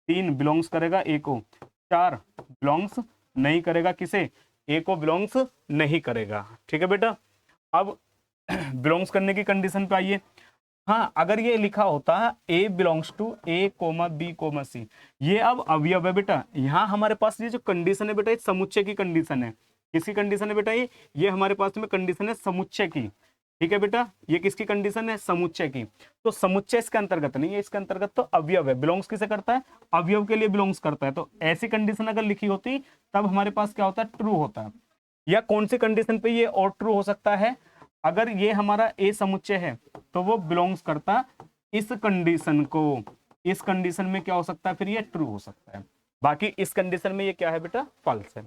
3 बिलोंग्स करेगा ए को, 4 बिलोंग्स नहीं करेगा। किसे? ए को बिलोंग्स नहीं करेगा। ठीक है बेटा। अब बिलोंग्स करने की कंडीशन पे आइए। हाँ, अगर ये लिखा होता a belongs to A comma B comma C, ये अब अवयव है बेटा। यहाँ हमारे पास ये जो कंडीशन है बेटा, ये समुच्चय की कंडीशन है। किसकी कंडीशन है बेटा? ये हमारे पास में कंडीशन है समुच्चय की। ठीक है बेटा, ये किसकी कंडीशन है? समुच्चय की। तो समुच्चय इसके अंतर्गत नहीं है, इसके अंतर्गत तो अवयव है। बिलोंग्स किसे करता है? अवयव के लिए बिलोंग्स करता है। तो ऐसी कंडीशन अगर लिखी होती तब हमारे पास क्या होता है? ट्रू होता है। या कौन सी कंडीशन पे ये और ट्रू हो सकता है? अगर ये हमारा ए समुच्चय है तो वो बिलोंग्स करता इस कंडीशन को। इस कंडीशन में क्या हो सकता है? फिर ये ट्रू हो सकता है। बाकी इस कंडीशन में ये क्या है बेटा? फॉल्स है।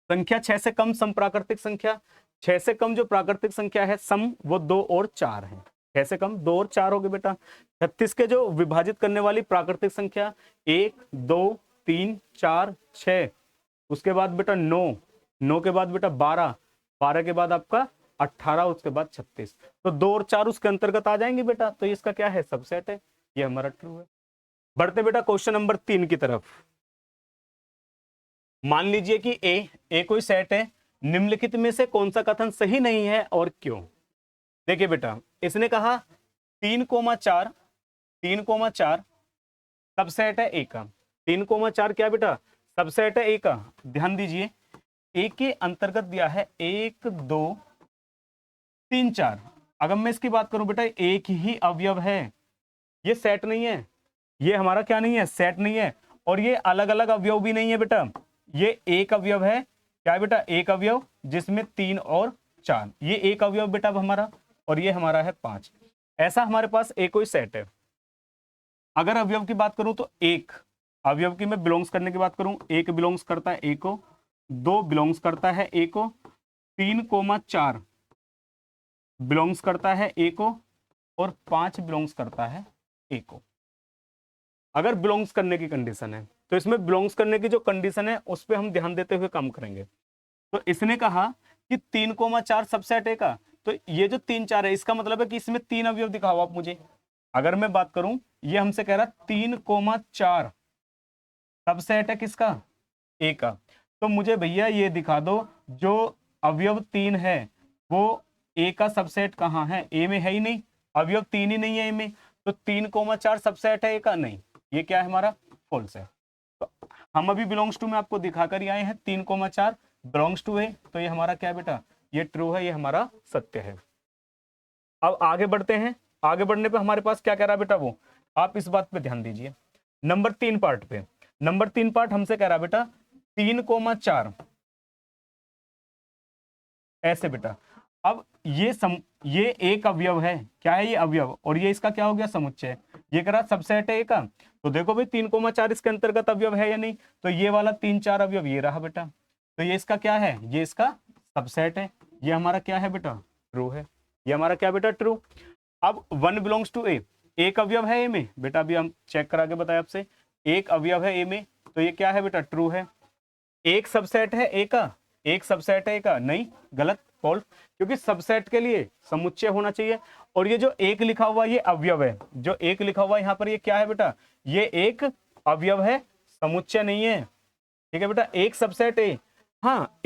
संख्या 6 से कम सम प्राकृतिक संख्या। 6 से कम जो प्राकृतिक संख्या है सम, वो 2 और 4 है। 6 से कम 2 और 4 हो गए बेटा। 36 के जो विभाजित करने वाली प्राकृतिक संख्या 1 2 3 4 6, उसके बाद बेटा 9, 9 के बाद बेटा 12, 12 के बाद आपका 18, उसके बाद 36। तो 2 और 4 उसके अंतर्गत आ जाएंगे बेटा। तो इसका क्या है? सबसेट है। ये हमारा ट्रू है। बढ़ते बेटा क्वेश्चन नंबर 3 की तरफ। मान लीजिए कि ए कोई सेट है, निम्नलिखित में से कौन सा कथन सही नहीं है और क्यों? देखिए बेटा, इसने कहा 3,4 3,4 सबसेट है ए का। 3,4 क्या बेटा? सबसेट है ए का। ध्यान दीजिए, ए के अंतर्गत दिया है 1 2 3 4। अगर मैं इसकी बात करूं बेटा, एक ही अवयव है, ये सेट नहीं है। ये हमारा क्या नहीं है? सेट नहीं है। और ये अलग अलग अवयव भी नहीं है बेटा, ये एक अवयव है। क्या है बेटा? एक अवयव जिसमें 3 और 4। ये एक अवयव बेटा अब हमारा, और ये हमारा है 5। ऐसा हमारे पास एक कोई सेट है। अगर अवयव की बात करूं तो एक अवयव की मैं बिलोंग्स करने की बात करूं, एक बिलोंग्स करता है ए को, 2 बिलोंग्स करता है ए को, 3,4 बिलोंग्स करता है ए को, और 5 बिलोंग्स करता है ए को। अगर बिलोंग्स करने की कंडीशन है तो इसमें बिलोंग्स करने की जो कंडीशन है उस पर हम ध्यान देते हुए काम करेंगे। तो इसने कहा कि 3,4 सबसेट ए का, तो ये जो 3 4 है इसका मतलब है कि इसमें 3 अवयव दिखाओ आप मुझे। अगर मैं बात करूं, ये हमसे कह रहा 3,4 सबसेट है किसका? ए का। तो मुझे भैया ये दिखा दो जो अवयव 3 है वो ए का सबसेट कहाँ है? ए में है ही नहीं, अवयव 3 ही नहीं है ए में। तो 3,4 सबसेट है ए का? नहीं, ये क्या है हमारा? फॉल्स है। तो हम अभी बिलोंग्स टू में आपको दिखाकर ही आए हैं 3,4 बिलोंग्स टू ए। तो ये हमारा क्या है बेटा? ये ट्रू है, ये हमारा सत्य है। अब आगे बढ़ते हैं। आगे बढ़ने पे हमारे पास क्या कह रहा है बेटा? वो आप इस बात पे ध्यान दीजिए। नंबर 3 पार्ट पे, नंबर 3 पार्ट हमसे कह रहा है बेटा 3,4 ऐसे बेटा। अब ये एक अवयव है, क्या है ये अवयव, और ये इसका क्या हो गया समुच्चय, ये करा सबसेट है का। तो देखो भाई 3,4 इसके अंतर्गत अवयव है या नहीं, तो ये वाला 3-4 अवयव ये रहा बेटा, तो ये इसका क्या है, ये इसका सबसेट है, ये हमारा क्या है बेटा ट्रू है, ये हमारा क्या बेटा ट्रू। अब 1 बिलोंग्स टू ए, एक अवयव है ए में बेटा, अभी हम चेक करा के बताए आपसे, एक अवयव है ए में, तो ये क्या है बेटा ट्रू है। एक सबसेट है ए का, एक सबसेट है ए का, नहीं गलत फॉल्स, क्योंकि सबसेट के लिए समुच्चय होना चाहिए, और ये जो एक लिखा हुआ ये अवयव है, जो एक लिखा हुआ यहाँ पर ये क्या है बेटा, ये एक अवयव है, समुच्चय नहीं है, ठीक है बेटा। एक सबसेट ए, हाँ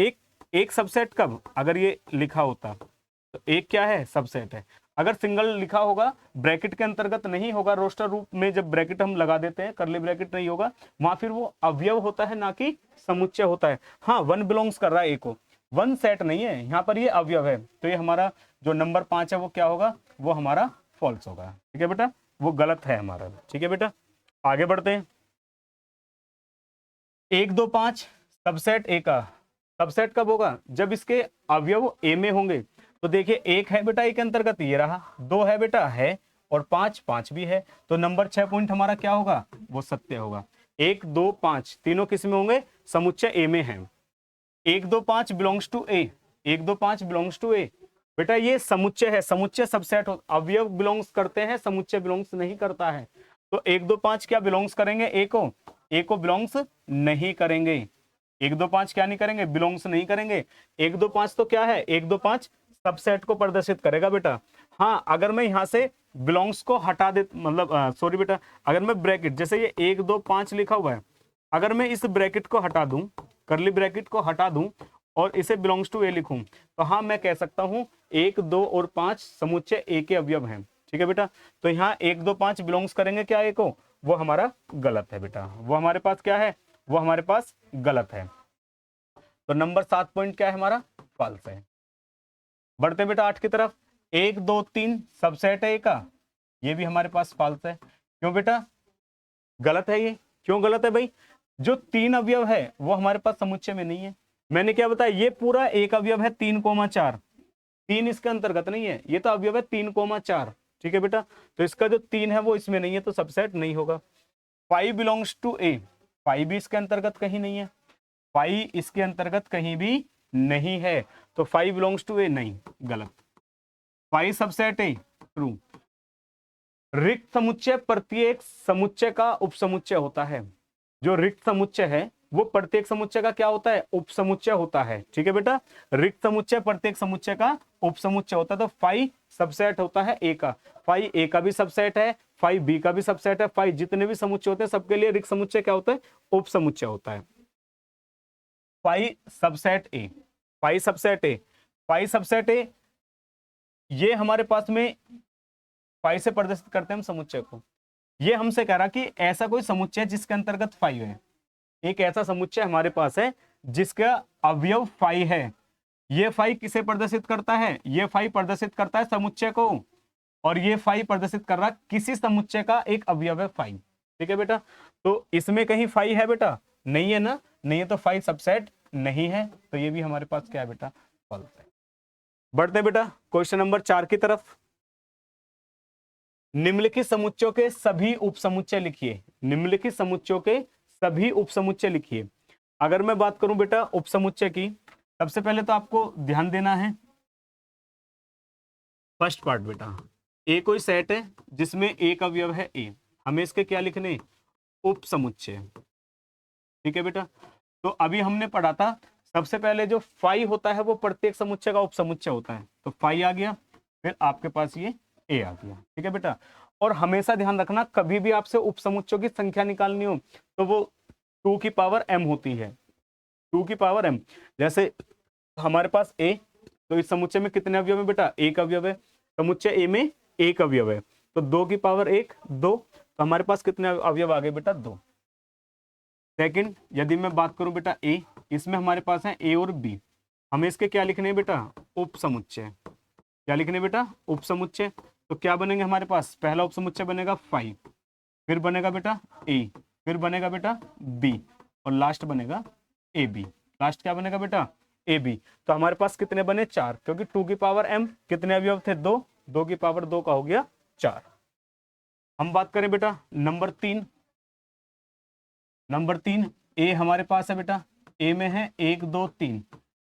एक सबसेट कब, अगर ये लिखा होता तो एक क्या है सबसेट है, अगर सिंगल लिखा होगा ब्रैकेट के अंतर्गत नहीं होगा, रोस्टर रूप में जब ब्रैकेट हम लगा देते हैं करली ब्रैकेट नहीं होगा, वहां फिर वो अवयव होता है ना कि समुच्चय होता है। हाँ 1 बिलोंग्स कर रहा है ए को, 1 सेट नहीं है यहाँ पर, ये अवयव है, तो ये हमारा जो नंबर 5 है वो क्या होगा, वो हमारा फॉल्स होगा, ठीक है बेटा, वो गलत है हमारा, ठीक है बेटा। आगे बढ़ते हैं, 1 2 5 सबसेट ए का, सबसेट कब होगा, जब इसके अवयव ए में होंगे। तो देखिए एक है बेटा एक अंतर्गत ये रहा, 2 है बेटा है, और 5 भी है, तो नंबर 6 पॉइंट हमारा क्या होगा, वो सत्य होगा। 1 2 5 तीनों किस में होंगे, समुच्चय ए में है। 1 2 5 belongs to A, 1 2 5 belongs to A, बेटा ये समुच्चय है, समुच्चय सबसेट हो, अवयव बिलोंग्स करते हैं, समुच्चय बिलोंग्स नहीं करता है। तो 1 2 5 क्या बिलोंग्स करेंगे ए को, ए को बिलोंग्स नहीं करेंगे, 1 2 5 क्या नहीं करेंगे, बिलोंग्स नहीं करेंगे। 1 2 5 तो क्या है, 1 2 5 सबसेट को प्रदर्शित करेगा बेटा। हाँ अगर मैं यहाँ से बिलोंग्स को हटा दे, मतलब सॉरी बेटा, अगर मैं ब्रैकेट जैसे ये 1 2 5 लिखा हुआ है, अगर मैं इस ब्रैकेट को हटा दूं, करली ब्रैकेट को हटा दूं और इसे बिलोंग्स टू ए लिखूं, तो हाँ मैं कह सकता हूं 1 2 और 5 समुच्चय ए के अवयव हैं, ठीक है बेटा। तो यहाँ 1 2 5 बिलोंग्स करेंगे क्या ए को, वो हमारा गलत है बेटा, वो हमारे पास क्या है, वो हमारे पास गलत है। तो नंबर 7 पॉइंट क्या है हमारा, फॉल्स है। बढ़ते बेटा 8 की तरफ, 1 2 3 सबसेट है ए का, ये भी हमारे पास फॉल्स है। क्यों बेटा गलत है, ये क्यों गलत है भाई, जो 3 अवयव है वो हमारे पास समुच्चय में नहीं है। मैंने क्या बताया, ये पूरा एक अवयव है 3,4, 3 इसके अंतर्गत नहीं है, ये तो अवयव है 3,4, ठीक है बेटा। तो इसका जो 3 है वो इसमें नहीं है, तो सबसेट नहीं होगा। 5 बिलोंग्स टू ए, 5 भी इसके अंतर्गत कहीं नहीं है, 5 इसके अंतर्गत कहीं भी नहीं है, तो 5 बिलोंग्स टू ए नहीं, गलत। 5 सबसेट ए, ट्रू। रिक्त समुच्चय प्रत्येक समुच्चय का उपसमुच्चय होता है, जो रिक्त समुच्चय है वो प्रत्येक समुच्चय का क्या होता है, उपसमुच्चय होता है, ठीक है बेटा। रिक्त समुच्चय प्रत्येक समुच्चय का उपसमुच्चय होता है, तो 5 सबसेट होता है ए का, 5 ए का भी सबसेट है, 5 बी का भी सबसेट है, 5 जितने भी समुच्चय होते हैं सबके लिए रिक्त समुच्चय क्या होता है, उपसमुच्चय होता है। 5 subset A, 5 subset A, 5 subset A, ये हमारे पास में 5 से प्रदर्शित करते हैं हम समुच्चय को। ये हमसे कह रहा कि ऐसा कोई समुच्चय जिसके अंतर्गत 5 है, एक ऐसा समुच्चय हमारे पास है जिसका अवयव 5 है। ये 5 किसे प्रदर्शित करता है, ये 5 प्रदर्शित करता है समुच्चय को, और ये 5 प्रदर्शित कर रहा किसी समुच्चय का एक अवयव है 5, ठीक है बेटा। तो इसमें कहीं 5 है बेटा, नहीं है ना, नहीं है, तो 5 सबसेट नहीं है, तो ये भी हमारे पास क्या है बेटा, फॉल्स है। बढ़ते बेटा क्वेश्चन नंबर 4 की तरफ। निम्नलिखित समुच्चयों के सभी उपसमुच्चय लिखिए, निम्नलिखित समुच्चयों के सभी उपसमुच्चय लिखिए। अगर मैं बात करूं बेटा उपसमुच्चय की, सबसे पहले तो आपको ध्यान देना है फर्स्ट पार्ट बेटा, ए कोई सेट है जिसमें एक अवयव है ए, हमें इसके क्या लिखने, उपसमुच्चय, ठीक है बेटा। तो अभी हमने पढ़ा था सबसे पहले जो 5 होता है वो प्रत्येक समुच्चय का उपसमुच्चय होता है, तो 5 आ गया, फिर आपके पास ये ए आ गया, ठीक है बेटा। और हमेशा ध्यान रखना कभी भी आपसे उपसमुच्चयों की संख्या निकालनी हो तो वो 2 की पावर m होती है, 2 की पावर m। जैसे हमारे पास a, तो इस समुच्चय में कितने अवयव है बेटा, एक अवयव है, समुच्चय a में एक अवयव है, तो 2 की पावर 1 2, तो हमारे पास कितने अवयव आ गए बेटा, 2। सेकंड यदि मैं बात करूं बेटा a, इसमें हमारे पास है a और b, हमें इसके क्या लिखने हैं बेटा, उपसमुच्चय, क्या लिखने बेटा, उपसमुच्चय। तो क्या बनेंगे हमारे पास, पहला उपसमुच्चय बनेगा 5, फिर बनेगा बेटा a, फिर बनेगा बेटा b, और लास्ट बनेगा ab। लास्ट क्या बनेगा बेटा, ए बी। तो हमारे पास कितने बने 4, क्योंकि 2 की पावर m कितने अवयव थे 2, 2 की पावर 2 का हो गया 4। हम बात करें बेटा नंबर 3, नंबर 3 ए हमारे पास है बेटा, ए में है 1 2 3,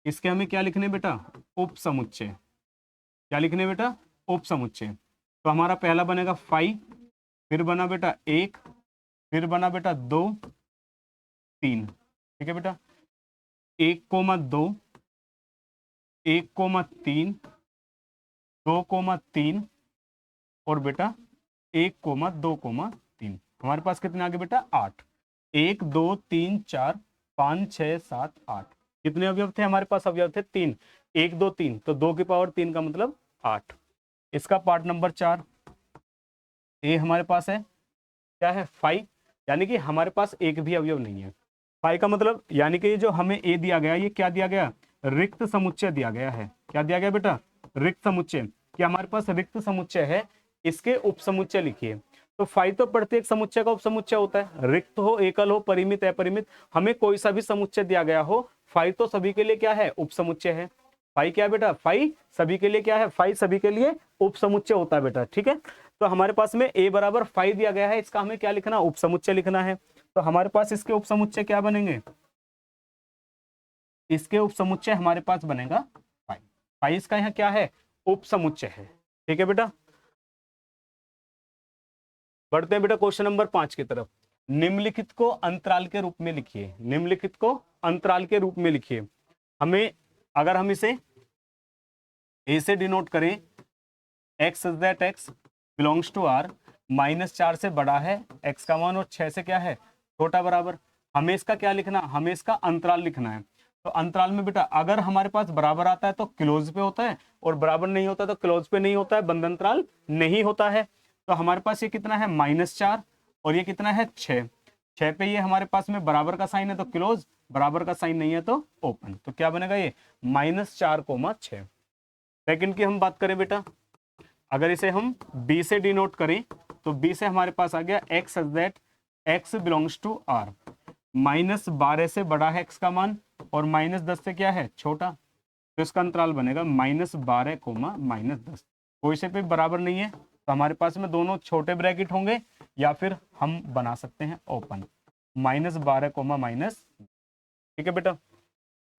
इसके हमें क्या लिखने बेटा, उप समुच्चय। क्या लिखने बेटा, उप समुच्चय। तो हमारा पहला बनेगा 5, फिर बना बेटा 1, फिर बना बेटा 2 3, ठीक है बेटा, 1,2, 1,3, 2,3 और बेटा 1,2,3। हमारे पास कितने आगे बेटा 8, 1 2 3 4 5 6 7 8। कितने अवयव थे हमारे पास, अवयव थे 3, 1 2 3, तो 2 की पावर 3 का मतलब 8। इसका पार्ट नंबर 4 ए हमारे पास है क्या है 5, यानी कि हमारे पास एक भी अवयव नहीं है। 5 का मतलब यानी कि जो हमें ए दिया गया, ये क्या दिया गया, रिक्त समुच्चय दिया गया है। क्या दिया गया बेटा, रिक्त समुच्चय। कि हमारे पास रिक्त समुच्चय है, इसके उप समुच्चय लिखिए। तो 5 तो प्रत्येक समुच्चय का उप समुच्चय होता है, रिक्त हो, एकल हो, परिमित, अपरिमित, हमें कोई सा भी समुच्चय दिया गया हो, 5 तो सभी के लिए क्या है, उप समुच्चय है। 5 क्या बेटा, 5 सभी के लिए क्या है, 5 सभी के लिए उप समुच्चय होता है बेटा, ठीक है। तो हमारे पास में a बराबर 5 दिया गया है, इसका हमें क्या लिखना, उप समुच्चय लिखना है। तो हमारे पास इसके उप समुच्चय क्या बनेंगे, इसके उप समुच्चय हमारे पास बनेगा 5। 5 इसका यहाँ क्या है, उप समुच्चय है, ठीक है बेटा। बढ़ते हैं बेटा क्वेश्चन नंबर 5 की तरफ। निम्नलिखित को अंतराल के रूप में लिखिए, निम्नलिखित को अंतराल के रूप में लिखिए। हमें अगर हम इसे a से डिनोट करें, x that x belongs to r, -4 से बड़ा है x का मान और 6 से क्या है, छोटा बराबर। हमें इसका क्या लिखना, हमें इसका अंतराल लिखना है। तो अंतराल में बेटा अगर हमारे पास बराबर आता है तो क्लोज पे होता है, और बराबर नहीं होता तो क्लोज पे नहीं होता है, बंद अंतराल नहीं होता है। तो हमारे पास ये कितना है -4, और ये कितना है 6। 6 पे ये हमारे पास में बराबर का साइन है तो क्लोज, बराबर का साइन नहीं है तो ओपन। तो क्या बनेगा ये -4,6। सेकंड की हम बात करें बेटा, अगर इसे हम b से डिनोट करें तो b से हमारे पास आ गया x that x belongs to r, -12 से बड़ा है x का मान और -10 से क्या है, छोटा। तो इसका अंतराल बनेगा -12, -10। कोई से पे बराबर नहीं है तो हमारे पास में दोनों छोटे ब्रैकेट होंगे, या फिर हम बना सकते हैं ओपन, -12, ठीक है बेटा।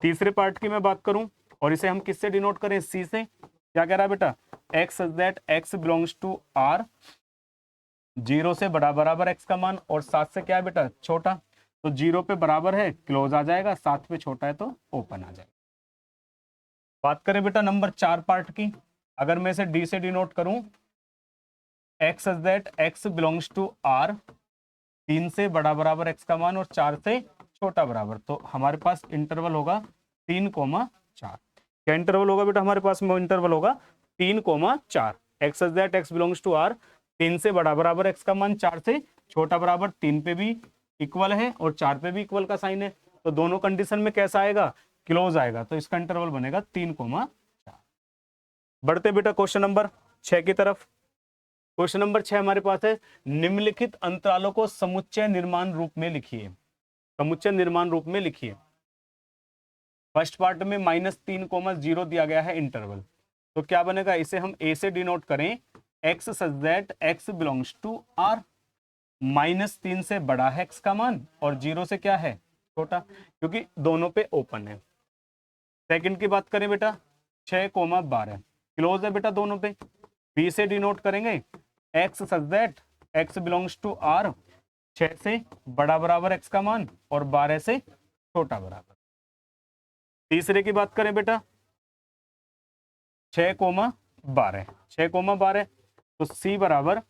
तीसरे पार्ट की मैं बात करूं और इसे हम किससे डिनोट करें, c से। क्या कह रहा है बेटा, x that x belongs to r, 0 से बड़ा बराबर x का मान और 7 से क्या है बेटा, छोटा। तो 0 पे बराबर है क्लोज आ जाएगा, 7 पे छोटा है तो ओपन आ जाएगा। बात करें बेटा नंबर 4 पार्ट की, अगर मैं इसे d से डिनोट करूं, x that x belongs to r, 3 से बड़ा बराबर x का मान और 4 से छोटा बराबर। तो हमारे पास इंटरवल होगा 3,4। क्या इंटरवल होगा बेटा, हमारे पास में इंटरवल होगा 3,4। X that x belongs to r, 3 से बड़ा बराबर x का मान, 4 से छोटा बराबर, 3 पे भी इक्वल है और 4 पे भी इक्वल का साइन है। तो दोनों कंडीशन में कैसा आएगा, क्लोज आएगा। तो इसका इंटरवल बनेगा 3,4। बढ़ते बेटा क्वेश्चन नंबर 6 की तरफ। क्वेश्चन नंबर 6 हमारे पास है, निम्नलिखित अंतरालों को समुच्चय निर्माण रूप में लिखिए। समुच्चय निर्माण रूप में लिखिए। फर्स्ट पार्ट में -3,0 दिया गया है इंटरवल, तो क्या बनेगा, इसे हम a से डिनोट करें, x such that x belongs to r, -3 से बड़ा है x का मान और 0 से क्या है, छोटा, क्योंकि दोनों पे ओपन है। सेकंड की बात करें बेटा, 6,12 क्लोज है बेटा दोनों पे। b से डिनोट करेंगे, x such that x belongs to r, 6 से बड़ा बराबर x का मान और 12 से छोटा बराबर। तीसरे की बात करें बेटा, 6,12, 6,12, तो c बराबर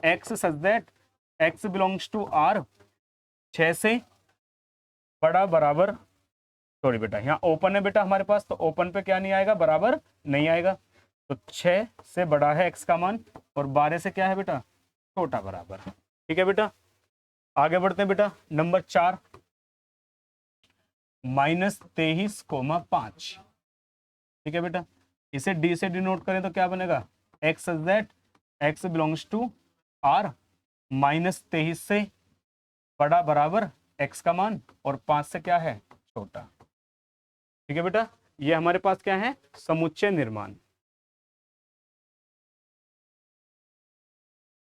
x such that x belongs to r, 6 से बड़ा बराबर, सॉरी बेटा यहाँ ओपन है बेटा हमारे पास, तो ओपन पे क्या नहीं आएगा, बराबर नहीं आएगा। तो 6 से बड़ा है x का मान और 12 से क्या है बेटा, छोटा बराबर। ठीक है बेटा, आगे बढ़ते हैं बेटा नंबर 4, -23,5। ठीक है बेटा, इसे d से डिनोट करें तो क्या बनेगा, x such that x belongs to r, -23 से बड़ा बराबर x का मान और 5 से क्या है, छोटा। ठीक है बेटा, ये हमारे पास क्या है, समुच्चय निर्माण।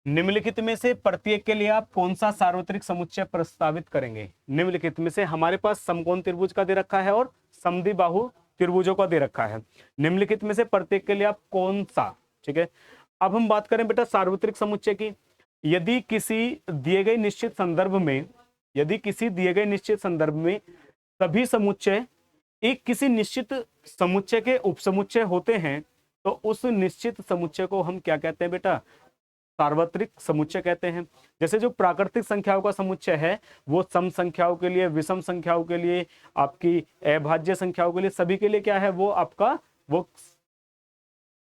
निम्नलिखित में से प्रत्येक के लिए आप कौन सा सार्वत्रिक समुच्चय प्रस्तावित करेंगे? निम्नलिखित में से हमारे पास समकोण त्रिभुज का दे रखा है और समद्विबाहु त्रिभुजों का दे रखा है। निम्नलिखित में से प्रत्येक के लिए आप कौन सा, ठीक है। अब हम बात करें बेटा सार्वत्रिक समुच्चय की। यदि किसी दिए गए निश्चित संदर्भ में, यदि किसी दिए गए निश्चित संदर्भ में सभी समुच्चय एक किसी निश्चित समुच्चय के उपसमुच्चय होते हैं, तो उस निश्चित समुच्चय को हम क्या कहते हैं बेटा, सार्वत्रिक समुच्चय कहते हैं। जैसे जो प्राकृतिक संख्याओं का समुच्चय है वो सम संख्याओं के लिए, विषम संख्याओं के लिए, आपकी अभाज्य संख्याओं के लिए, सभी के लिए क्या है, वो आपका वो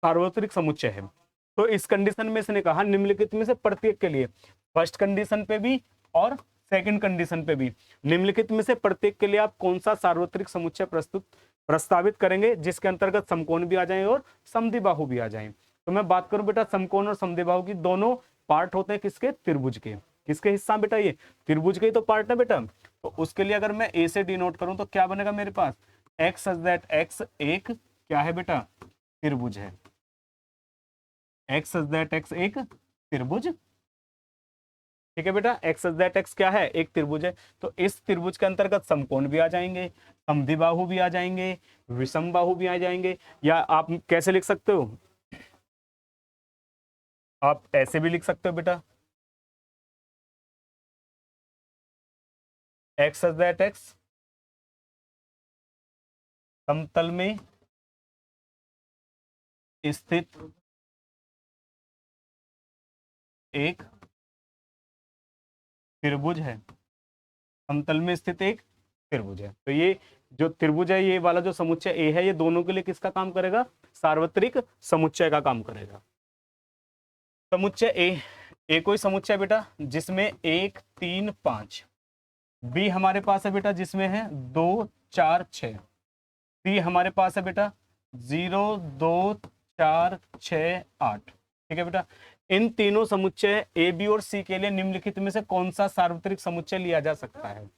सार्वत्रिक समुच्चय है। तो इस कंडीशन में इसने कहा निम्नलिखित में से प्रत्येक के लिए, फर्स्ट कंडीशन पे भी और सेकंड कंडीशन पे भी, निम्नलिखित में से प्रत्येक के लिए आप कौन सा सार्वत्रिक समुच्चय प्रस्तावित करेंगे जिसके अंतर्गत समकोण भी आ जाए और समद्विबाहु भी आ जाए। तो मैं बात करूं बेटा समकोण और समद्विबाहु की, दोनों पार्ट होते हैं किसके, त्रिभुज के। किसके हिस्सा बेटा, ये त्रिभुज के ही तो पार्ट है बेटा। तो उसके लिए अगर मैं ए से डिनोट करूं तो क्या बनेगा मेरे पास, एक्स सच दैट एक्स एक क्या है बेटा, त्रिभुज है। एक्स सच दैट एक्स एक त्रिभुज, ठीक है बेटा। एक्स सच दैट एक्स क्या है, एक त्रिभुज है। तो इस त्रिभुज के अंतर्गत समकोण भी आ जाएंगे, समद्विबाहु भी आ जाएंगे, विषम बाहु भी आ जाएंगे। या आप कैसे लिख सकते हो, आप ऐसे भी लिख सकते हो बेटा, एक्स सच दैट एक्स समतल में स्थित एक त्रिभुज है, समतल में स्थित एक त्रिभुज है। तो ये जो त्रिभुज है, ये वाला जो समुच्चय ए है, ये दोनों के लिए किसका काम करेगा, सार्वत्रिक समुच्चय का काम करेगा। समुच्चय ए कोई समुच्चय बेटा जिसमें 1 3 5, बी हमारे पास है बेटा जिसमें है 2 4 6, सी हमारे पास है बेटा 0 2 4 6 8, ठीक है बेटा। इन तीनों समुच्चय ए बी और सी के लिए निम्नलिखित में से कौन सा सार्वत्रिक समुच्चय लिया जा सकता है?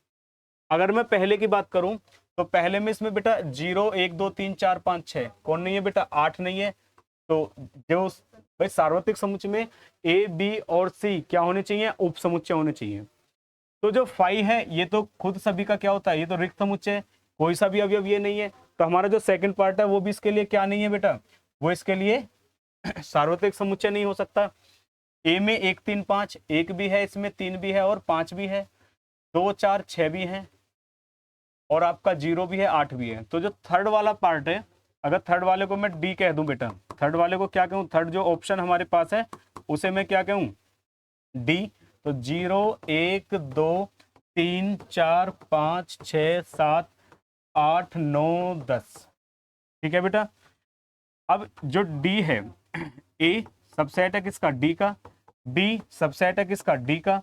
अगर मैं पहले की बात करूं तो पहले में इसमें बेटा 0 1 2 3 4 5 6 कौन नहीं है बेटा, 8 नहीं है। तो जो भाई सार्वत्रिक समुच्चय में ए बी और सी क्या होने चाहिए, उप समुच्चय होने चाहिए। तो जो 5 है ये तो खुद सभी का क्या होता है, ये तो रिक्त समुच्चय है, कोई सा भी अवयव ये नहीं है। तो हमारा जो सेकंड पार्ट है वो भी इसके लिए क्या नहीं है बेटा, वो इसके लिए सार्वत्रिक समुच्चय नहीं हो सकता। ए में 1 3 5 1 भी है, इसमें 3 भी है और 5 भी है, 2 4 6 भी है और आपका 0 भी है, 8 भी है। तो जो थर्ड वाला पार्ट है, अगर थर्ड वाले को मैं डी कह दूं बेटा, थर्ड वाले को क्या कहूं, थर्ड जो ऑप्शन हमारे पास है उसे मैं क्या कहूं, डी। तो 0 1 2 3 4 5 6 7 8 9 10, ठीक है बेटा। अब जो डी है, ए सबसेट है किसका, डी का, बी सबसेट है किसका, डी का,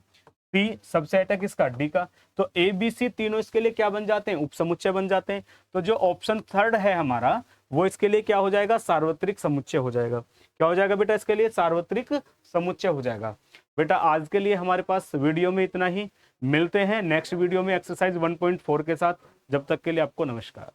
सी सबसेट है किसका, डी का। तो ए बी सी तीनों इसके लिए क्या बन जाते हैं, उपसमुच्चय बन जाते हैं। तो जो ऑप्शन थर्ड है हमारा वो इसके लिए क्या हो जाएगा, सार्वत्रिक समुच्चय हो जाएगा। क्या हो जाएगा बेटा, इसके लिए सार्वत्रिक समुच्चय हो जाएगा। बेटा आज के लिए हमारे पास वीडियो में इतना ही, मिलते हैं नेक्स्ट वीडियो में एक्सरसाइज 1.4 के साथ। जब तक के लिए आपको नमस्कार।